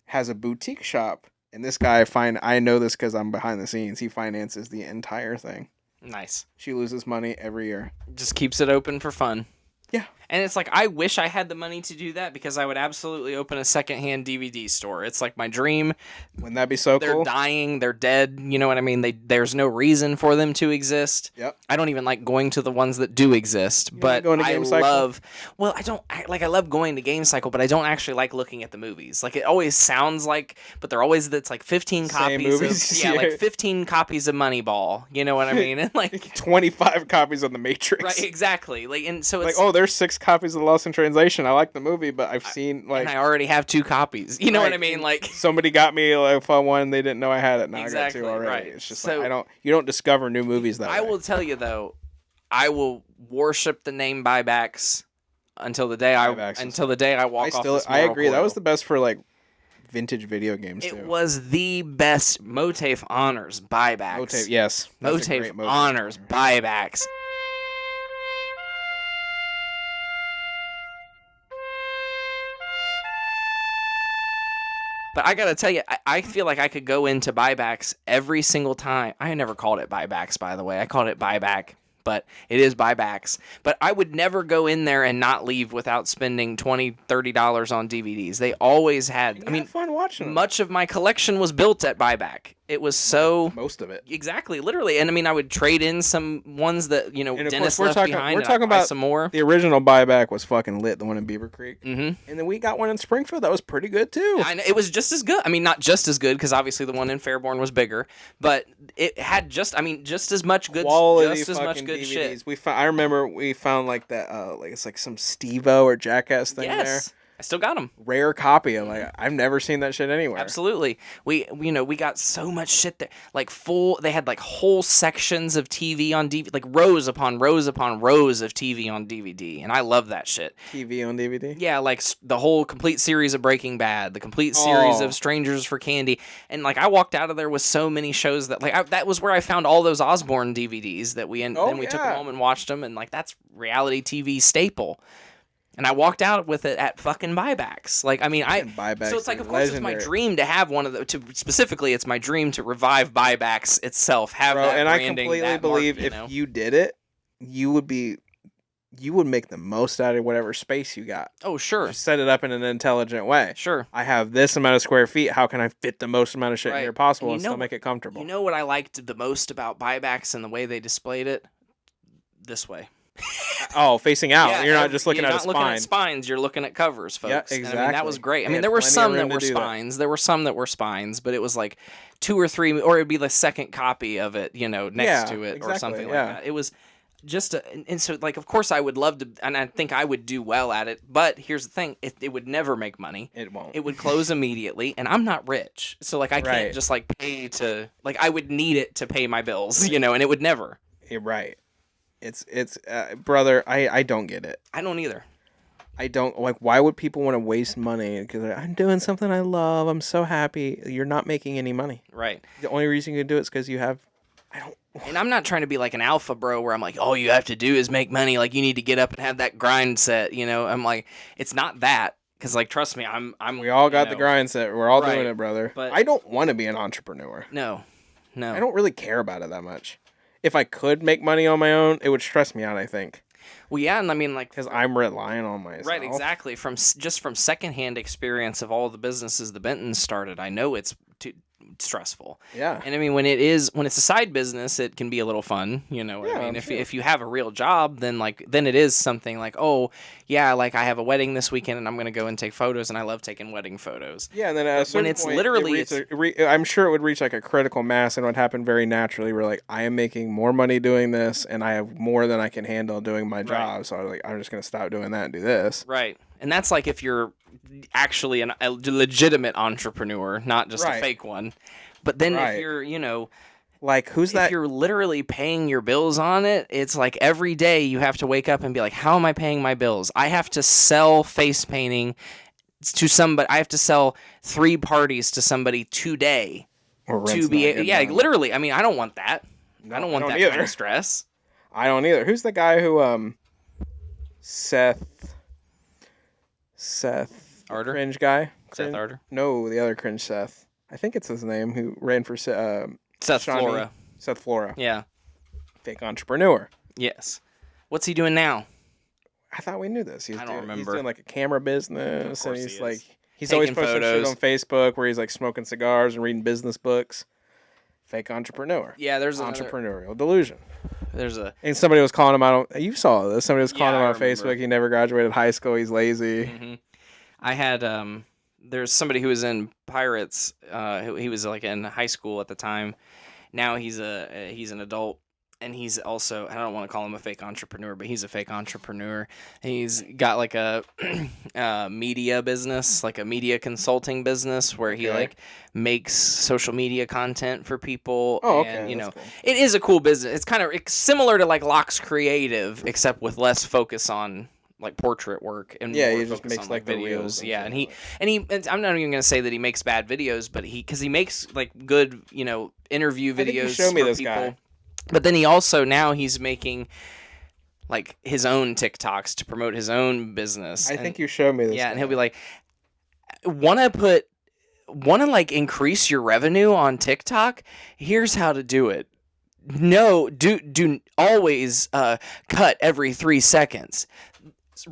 has a boutique shop, and this guy I know this because I'm behind the scenes. He finances the entire thing. Nice. She loses money every year. Just keeps it open for fun. Yeah. And it's like, I wish I had the money to do that, because I would absolutely open a secondhand DVD store. It's like my dream. Wouldn't that be so They're cool? dying. They're dead. You know what I mean? There's no reason for them to exist. Yep. I don't even like going to the ones that do exist, You but like going to I Game Cycle? love. Well, I love going to Game Cycle, but I don't actually like looking at the movies. Like, it always sounds like, but they're always, it's like 15 Same copies movies, of, yeah. like 15 copies of Moneyball. You know what I mean? And like, 25 copies of The Matrix. right, exactly. Like, and so it's Like, oh, there's 6 copies of Lost in Translation. I like the movie, but I've seen like and I already have 2 copies. You know what Right, I mean? and Like, somebody got me like for one, they didn't know I had it. Now Exactly, I got 2 already. right. It's just So- like you don't discover new movies that I way. will tell you though, I will worship the name buybacks until the day Buybacks is- I walk off this I moral agree. That coil. was the best for like vintage video games It too. was the best. MOATAIF honors buybacks. MOATAIF, yes. That's a MOATAIF great MOATAIF. honors buybacks. But I gotta tell you, I feel like I could go into buybacks every single time. I never called it buybacks, by the way. I called it buyback, but it is buybacks. But I would never go in there and not leave without spending $20, $30 on DVDs. They always had. You I mean, have fun watching them. much of my collection was built at buyback. It was so Most of it. exactly, literally, and I mean, I would trade in some ones that And of Dennis course, we're left talking- behind. we're and I'd talking buy about some more. The original buyback was fucking lit. The one in Beaver Creek, Mm-hmm. and then we got one in Springfield that was pretty good too. I know, it was just as good. I mean, not just as good, because obviously the one in Fairborn was bigger, but it had just as much good, Quality just as much fucking good DVDs. shit. I remember we found like that, like it's like some Steve-O or Jackass thing there. Yes, I still got them. Rare copy. I'm like, I've never seen that shit anywhere. Absolutely. We got so much shit there. Like they had like whole sections of TV on DVD, like rows upon rows upon rows of TV on DVD, and I love that shit. TV on DVD. Yeah, like the whole complete series of Breaking Bad, the complete series Oh. of Strangers for Candy, and like I walked out of there with so many shows that like that was where I found all those Osborne DVDs that then we took them yeah. home and watched them, and like that's reality TV staple. And I walked out with it at fucking buybacks. Like, I mean, Buybacks so it's like, are of course, it's my legendary. dream to have one of the. Specifically, it's my dream to revive buybacks itself. Have Bro, that and I branding, completely that believe mark, if you did it, you would make the most out of whatever space you got. Oh, sure, Just set it up in an intelligent way. sure. I have this amount of square feet. How can I fit the most amount of shit in Right. here possible And and you know still make it comfortable? You know what I liked the most about buybacks and the way they displayed it? This way. Oh, facing out. Yeah, You're not just looking you're at a not looking spine. at spines. You're looking at covers, folks. Yeah, And, I mean, that was exactly. great. I They mean, had there were plenty of some that room to were do that. spines. There were some that were spines, but it was like 2 or 3, or it'd be the second copy of it, next Yeah, to it or exactly, something yeah. like that. It was just and so like, of course, I would love to, and I think I would do well at it. But here's the thing: it would never make money. It won't. It would close immediately, and I'm not rich, so like I Right. can't just like pay to like I would need it to pay my bills, and it would never. You're right. It's brother. I don't get it. I don't either. I don't like. Why would people want to waste money? Because I'm doing something I love. I'm so happy. You're not making any money. Right. The only reason you can do it is because you have. And I'm not trying to be like an alpha bro where I'm like, all you have to do is make money. Like, you need to get up and have that grind set, I'm like, it's not that. Because, like, trust me, I'm We all got the grind set. We're all Right. doing it, brother. But- I don't want to be an entrepreneur. No. I don't really care about it that much. If I could make money on my own, it would stress me out, I think. Well, yeah, and I mean, like, because I'm relying on myself. right, exactly. Just from secondhand experience of all the businesses the Bentons started, I know it's too stressful. Yeah. And I mean, when it's a side business, it can be a little fun. You know what Yeah, I mean? I'm sure. If you have a real job, then it is something like, oh yeah, like I have a wedding this weekend and I'm gonna go and take photos, and I love taking wedding photos. Yeah, and then at a certain it's point, literally I'm sure it would reach like a critical mass, and it would happen very naturally. Where like I am making more money doing this, and I have more than I can handle doing my job. So I'm just gonna stop doing that and do this. Right. And that's like if you're actually a legitimate entrepreneur, not just a fake one. But then if you're, like who's that? If you're literally paying your bills on it, it's like every day you have to wake up and be like, how am I paying my bills? I have to sell face painting to somebody. I have to sell 3 parties to somebody today to be literally. I mean, I don't want that. No, I don't want that either. kind of stress. I don't either. Who's the guy who Seth Arter? cringe guy? Seth Arter? No, the other cringe Seth. I think it's his name, who ran for Seth Shawnee. Flora. Seth Flora. Yeah. Fake entrepreneur. Yes. What's he doing now? I thought we knew this. I don't remember. He's doing like a camera business, Of and course he's he is. he's Taking always posting photos. shit on Facebook where he's like smoking cigars and reading business books. Fake entrepreneur. Yeah, there's entrepreneurial delusion. There's a And somebody was calling him out. You saw this. Somebody was calling Yeah, him I on Facebook. remember. He never graduated high school. He's lazy. Mm-hmm. I had there's somebody who was in Pirates. He was like in high school at the time. Now he's an adult, and he's also, I don't want to call him a fake entrepreneur, but he's a fake entrepreneur. He's got like a media business, like a media consulting business, where he like makes social media content for people. Oh, okay. And That's cool. it is a cool business. It's kind of similar to like Locke's Creative, except with less focus on like portrait work and Yeah, more he just focus makes on, like the videos. reels and Yeah, shit and I'm not even gonna say that he makes bad videos, but because he makes like good, interview I think you videos showed me for this people. guy. But then he's making like his own TikToks to promote his own business. I think you showed me this. Yeah, guy. and he'll be like, wanna like increase your revenue on TikTok? Here's how to do it. No, do always cut every 3 seconds.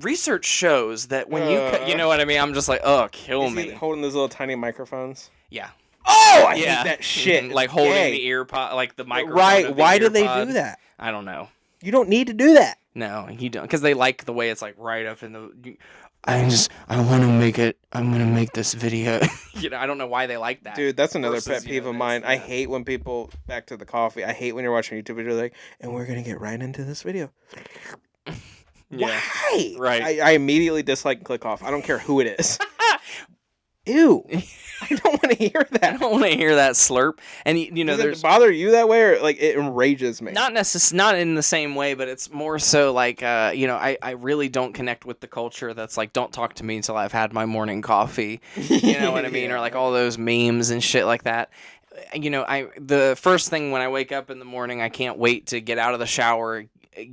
Research shows that when you cut, you know what I mean? I'm just like, oh, kill Is he me. holding those little tiny microphones. Yeah. Oh, I Yeah. hate that shit. Mhm, like holding Gay. the ear pod, like the microphone. Right? of the Why ear do they pod. do that? I don't know. You don't need to do that. No, you don't, because they like the way it's like right up in the. I want to make it. I'm gonna make this video. I don't know why they like that. Dude, that's another Versus, pet peeve of mine. I hate when people, back to the coffee, I hate when you're watching a YouTube video like, and we're going to get right into this video. Yeah. Why? Right. I immediately dislike and click off. I don't care who it is. Ew. I don't want to hear I that. don't want to hear that slurp. And Does there's it bother you that way, or like it enrages me? not in the same way, but it's more so like I really don't connect with the culture that's like, don't talk to me until I've had my morning coffee. You know what I mean? Or like all those memes and shit like that. The first thing when I wake up in the morning, I can't wait to get out of the shower,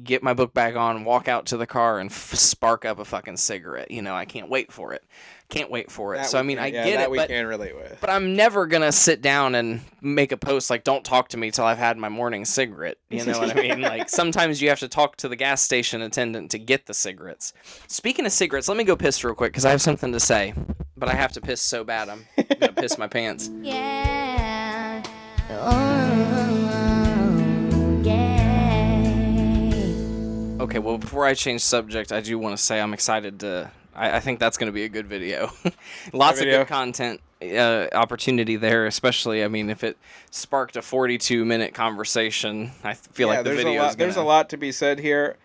get my book bag on, walk out to the car, and spark up a fucking cigarette. I can't wait for it. So I mean, I get it, we but can relate with. But I'm never gonna sit down and make a post like, "Don't talk to me till I've had my morning cigarette." You know what I mean? Like sometimes you have to talk to the gas station attendant to get the cigarettes. Speaking of cigarettes, let me go piss real quick because I have something to say. But I have to piss so bad I'm gonna piss my pants. Yeah. Oh, yeah. Okay, well before I change subject, I do want to say I'm excited to. I think that's going to be a good video. Lots of good content opportunity there, especially, I mean, if it sparked a 42-minute conversation, I feel like the video is There's a lot to be said here.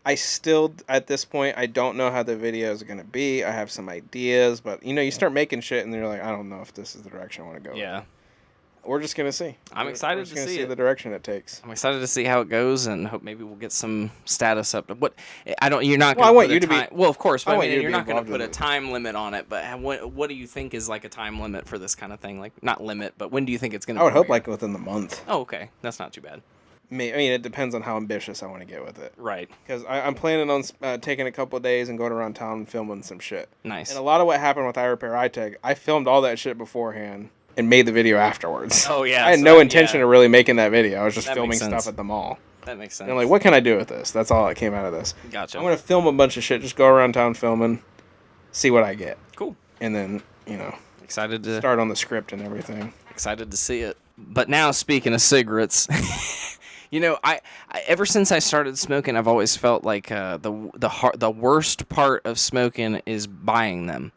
I still, at this point, I don't know how the video is going to be. I have some ideas, but, you start making shit, and you're like, I don't know if this is the direction I want to go. Yeah. We're just going to see. I'm excited We're just to gonna see see it. the direction it takes. I'm excited to see how it goes, and hope maybe we'll get some status up. What you're not. Well, I Gonna want put you a to be- time, Well, of course, but I I want mean, you to you're be not going to involved put a with it. time limit on it. But what do you think is like a time limit for this kind of thing? Like not limit, but when do you think it's going to? I would hope like within the month. Oh, okay, that's not too bad. I mean, it depends on how ambitious I want to get with it. Right. Because I'm planning on taking a couple of days and going around town and filming some shit. Nice. And a lot of what happened with I Repair iTech, I filmed all that shit beforehand and made the video afterwards. Oh yeah. I had so no that- intention yeah. of really making that video. I was just That filming makes sense. stuff at the mall. That makes sense. And I'm like, what can I do with this? That's all that came out of this. Gotcha. I'm gonna film a bunch of shit. Just go around town filming, see what I get, Cool. and then Excited to start on the script and everything. excited to see it. But now, speaking of cigarettes, I ever since I started smoking, I've always felt like the worst part of smoking is buying them,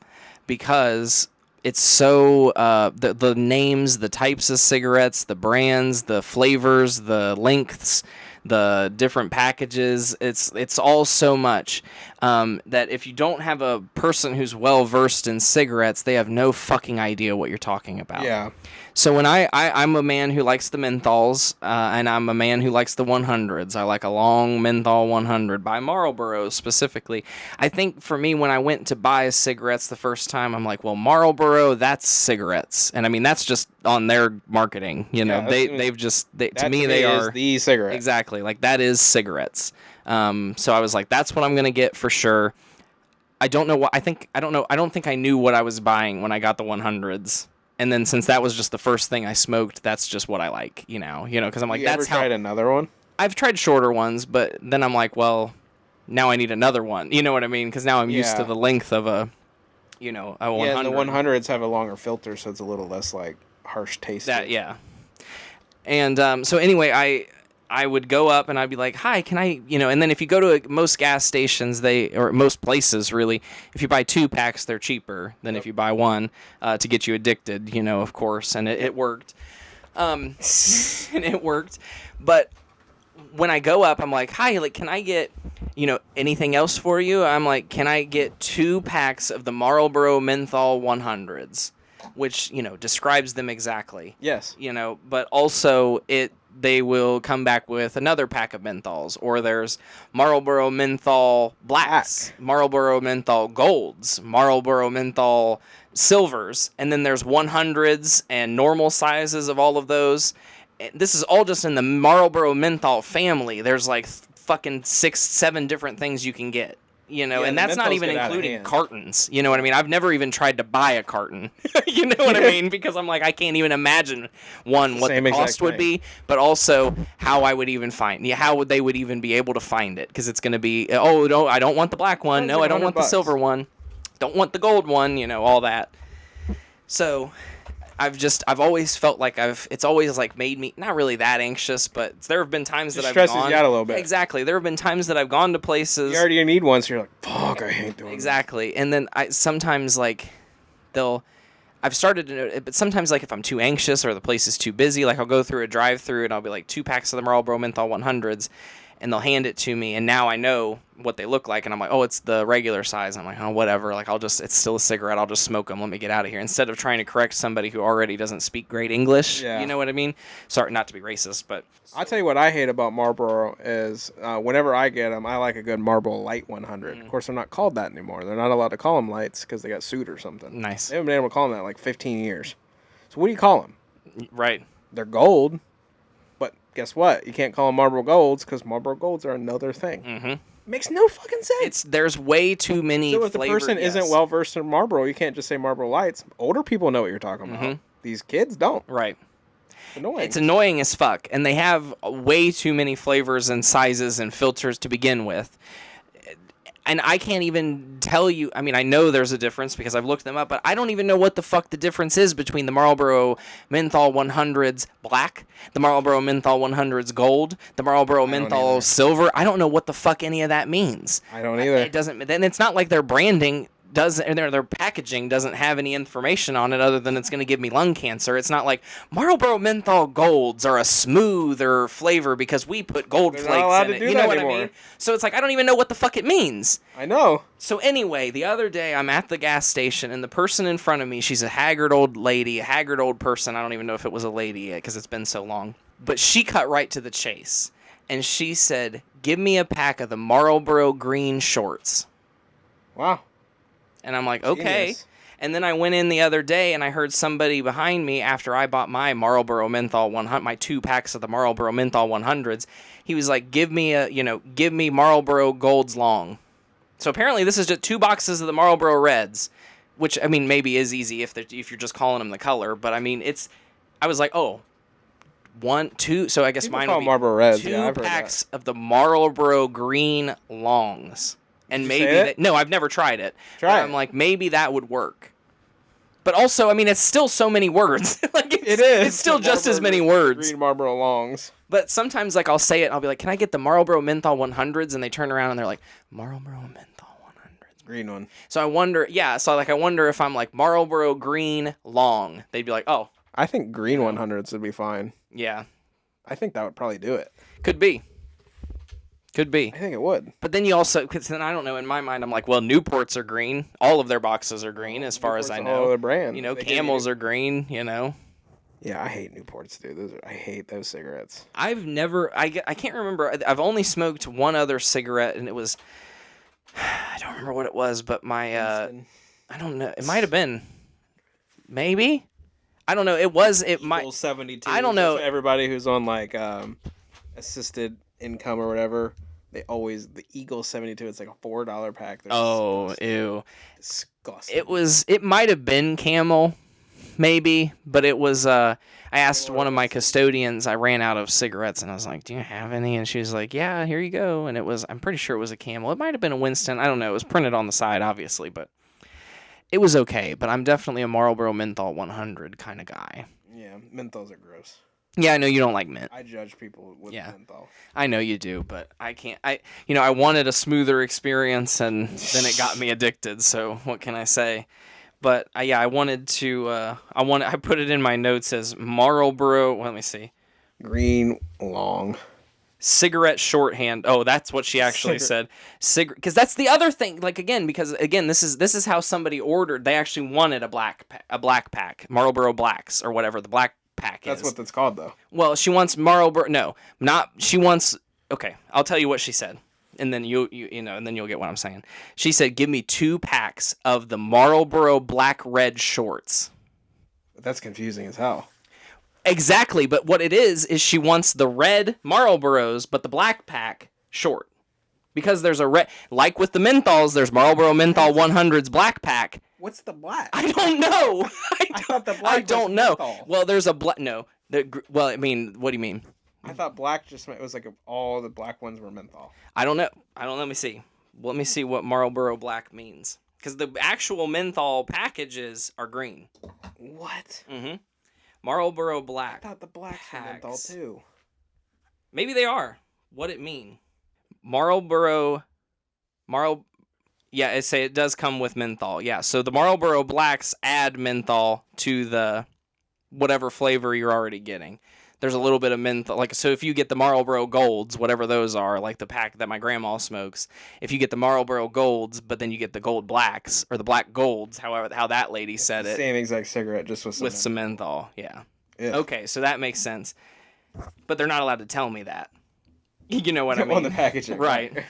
because it's so the names, the types of cigarettes, the brands, the flavors, the lengths, the different packages. It's all so much that if you don't have a person who's well versed in cigarettes, they have no fucking idea what you're talking about. Yeah. So when I'm a man who likes the menthols, and I'm a man who likes the 100s. I like a long menthol 100 by Marlboro specifically. I think for me, when I went to buy cigarettes the first time, I'm like, well, Marlboro, that's cigarettes, and I mean that's just on their marketing. Yeah, To me they are the cigarette. exactly like that is cigarettes. So I was like, that's what I'm gonna get for sure. I don't know what I don't think I knew what I was buying when I got the 100s. And then since that was just the first thing I smoked, that's just what I like, because I'm like, You that's ever tried another one? I've tried shorter ones, but then I'm like, well, now I need another one. You know what I mean? Because now I'm used to the length of a 100. Yeah, and the 100s have a longer filter, so it's a little less like harsh taste. Yeah. And so anyway, I would go up and I'd be like, hi, can I, and then if you go to most gas stations, or most places really, if you buy 2 packs, they're cheaper than if you buy one, to get you addicted, of course. And it worked. And it worked. But when I go up, I'm like, hi, like, can I get, anything else for you? I'm like, can I get 2 packs of the Marlboro Menthol 100s, which, describes them exactly. Yes. But also they will come back with another pack of menthols, or there's Marlboro Menthol Blacks, Marlboro Menthol Golds, Marlboro Menthol Silvers, and then there's 100s and normal sizes of all of those. This is all just in the Marlboro Menthol family. There's like fucking 6-7 different things you can get. And that's not even including cartons. You know what I mean? I've never even tried to buy a carton. You know what I mean? Because I'm like, I can't even imagine, one, what the cost would be, but also how I would even find. How would they would even be able to find it? Because it's going to be, oh, no, I don't want the black one. No, I don't want the silver one. Don't want the gold one, all that. So I've always felt like it's always like made me not really that anxious, but there have been times that I've gone. Stresses you out a little bit. Exactly. There have been times that I've gone to places. You already need one, so you're like, fuck, I hate doing Exactly. And then I sometimes like I've started to know, but sometimes like if I'm too anxious or the place is too busy, like I'll go through a drive-through and I'll be like 2 packs of the Marlboro Menthol 100s. And they'll hand it to me, and now I know what they look like, and I'm like, oh, it's the regular size. I'm like, oh, whatever. Like, it's still a cigarette. I'll just smoke them. Let me get out of here. Instead of trying to correct somebody who already doesn't speak great English. Yeah. You know what I mean? Sorry, not to be racist, but I'll tell you what I hate about Marlboro is whenever I get them, I like a good Marlboro Light 100. Of course, they're not called that anymore. They're not allowed to call them lights because they got sued or something. Nice. They haven't been able to call them that in like 15 years. So what do you call them? Right. They're gold. But guess what? You can't call them Marlboro Golds because Marlboro Golds are another thing. Mm-hmm. Makes no fucking sense. There's way too many. So if the person isn't well versed in Marlboro, you can't just say Marlboro Lights. Older people know what you're talking about. These kids don't. Right. It's annoying. It's annoying as fuck, and they have way too many flavors and sizes and filters to begin with. And I can't even tell you, I mean, I know there's a difference because I've looked them up, but I don't even know what the fuck the difference is between the Marlboro Menthol 100s Black, the Marlboro Menthol 100s Gold, the Marlboro Menthol Silver. I don't know what the fuck any of that means. I don't either. It doesn't, then it's not like their branding their packaging doesn't have any information on it other than it's going to give me lung cancer. It's not like Marlboro Menthol Golds are a smoother flavor because we put gold flakes in it. You know what I mean? So it's like, I don't even know what the fuck it means. I know. So anyway, the other day I'm at the gas station and the person in front of me, she's a haggard old lady, a haggard old person. I don't even know if it was a lady because it's been so long. But she cut right to the chase. And she said, give me a pack of the Marlboro Green Shorts. Wow. And I'm like, okay. Genius. And then I went in the other day and I heard somebody behind me after I bought my Marlboro Menthol 100, my 2 packs of the Marlboro Menthol 100s. He was like, give me Marlboro Golds Long. So apparently this is just 2 boxes of the Marlboro Reds, which, I mean, maybe is easy if you're just calling them the color. But I mean, I was like, oh, 1, 2. So I guess People mine call would be Marlboro Reds. 2 Yeah, I've heard packs of the Marlboro Green Longs. And you maybe say it? no, I've never tried it. Try but it. I'm like, maybe that would work. But also, I mean, it's still so many words. Like It is. It's still just as many Marlboro words. Green Marlboro Longs. But sometimes, like, I'll say it, and I'll be like, can I get the Marlboro Menthol 100s? And they turn around and they're like, Marlboro Menthol 100s. Green one. So I wonder, I wonder if I'm like Marlboro Green Long. They'd be like, oh, I think green 100s would be fine. yeah, I think that would probably do it. could be. Could be. I think it would. But then you also, because then I don't know, in my mind, I'm like, well, Newports are green. All of their boxes are green, as far as I Newport's a whole know. other brand. You know, They give Camels you- are green, you know. Yeah, I hate Newports, dude. I hate those cigarettes. I've never, I can't remember. I've only smoked one other cigarette, and it was, I don't remember what it was, but my, Winston. I don't know. It might have been, maybe. I don't know. It might. Equal 72. I don't know. So everybody who's on like assisted income or whatever, they always the Eagle 72. It's like a $4 pack. They're Oh, disgusting. ew. Disgusting. It might have been Camel, maybe, but it was, I asked one of my custodians, I ran out of cigarettes, and I was like, do you have any? And she was like, yeah, here you go. And it was, I'm pretty sure it was a Camel. It might have been a Winston. I don't know. It was printed on the side, obviously, but it was okay. But I'm definitely a Marlboro Menthol 100 kind of guy. Yeah, menthols are gross. Yeah, I know you don't like mint. I judge people with Yeah. menthol. I know you do, but I can't. I wanted a smoother experience, and then it got me addicted. So what can I say? But I wanted to. I put it in my notes as Marlboro. Let me see. Green long. Cigarette shorthand. Oh, that's what she actually said. Because that's the other thing. Like because this is how somebody ordered. They actually wanted a black pack, Marlboro Blacks or whatever the black pack is. That's what that's called, though. Well, she wants Marlboro. No, not. She wants. Okay, I'll tell you what she said, and then you know, and then you'll get what I'm saying. She said, "Give me 2 packs of the Marlboro Black Red shorts." That's confusing as hell. Exactly, but what it is she wants the red Marlboros, but the black pack short, because there's a red. Like with the menthols, there's Marlboro Menthol 100s black pack. What's the black? I don't know. I thought the black I was don't know. menthol. Well, there's a black. No. Well, I mean, what do you mean? I thought black just meant it was like all the black ones were menthol. I don't know. Let me see. Let me see what Marlboro Black means. Because the actual menthol packages are green. What? Mm-hmm. Marlboro I Black. thought the blacks were menthol Packs. too. Maybe they are. What it mean? Yeah, it does come with menthol. Yeah, so the Marlboro Blacks add menthol to the whatever flavor you're already getting. There's a little bit of menthol. Like, so if you get the Marlboro Golds, whatever those are, like the pack that my grandma smokes, if you get the Marlboro Golds, but then you get the Gold Blacks, or the Black Golds, however, how that lady said it, Same exact cigarette, just with with some menthol. Yeah. Yeah. Okay, so that makes sense. But they're not allowed to tell me that. You know what I mean? On the packaging. Right.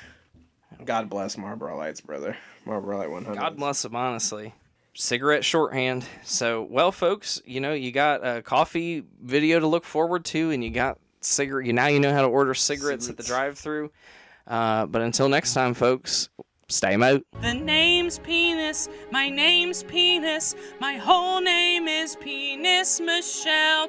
God bless Marlboro Lights, brother. Marlboro Light 100. God bless them, honestly. Cigarette shorthand. So, well, folks, you got a coffee video to look forward to, and you got cigarette. Now you know how to order cigarettes at the drive-thru. But until next time, folks, stay moat. The name's Penis, my name's Penis, my whole name is Penis Michelle.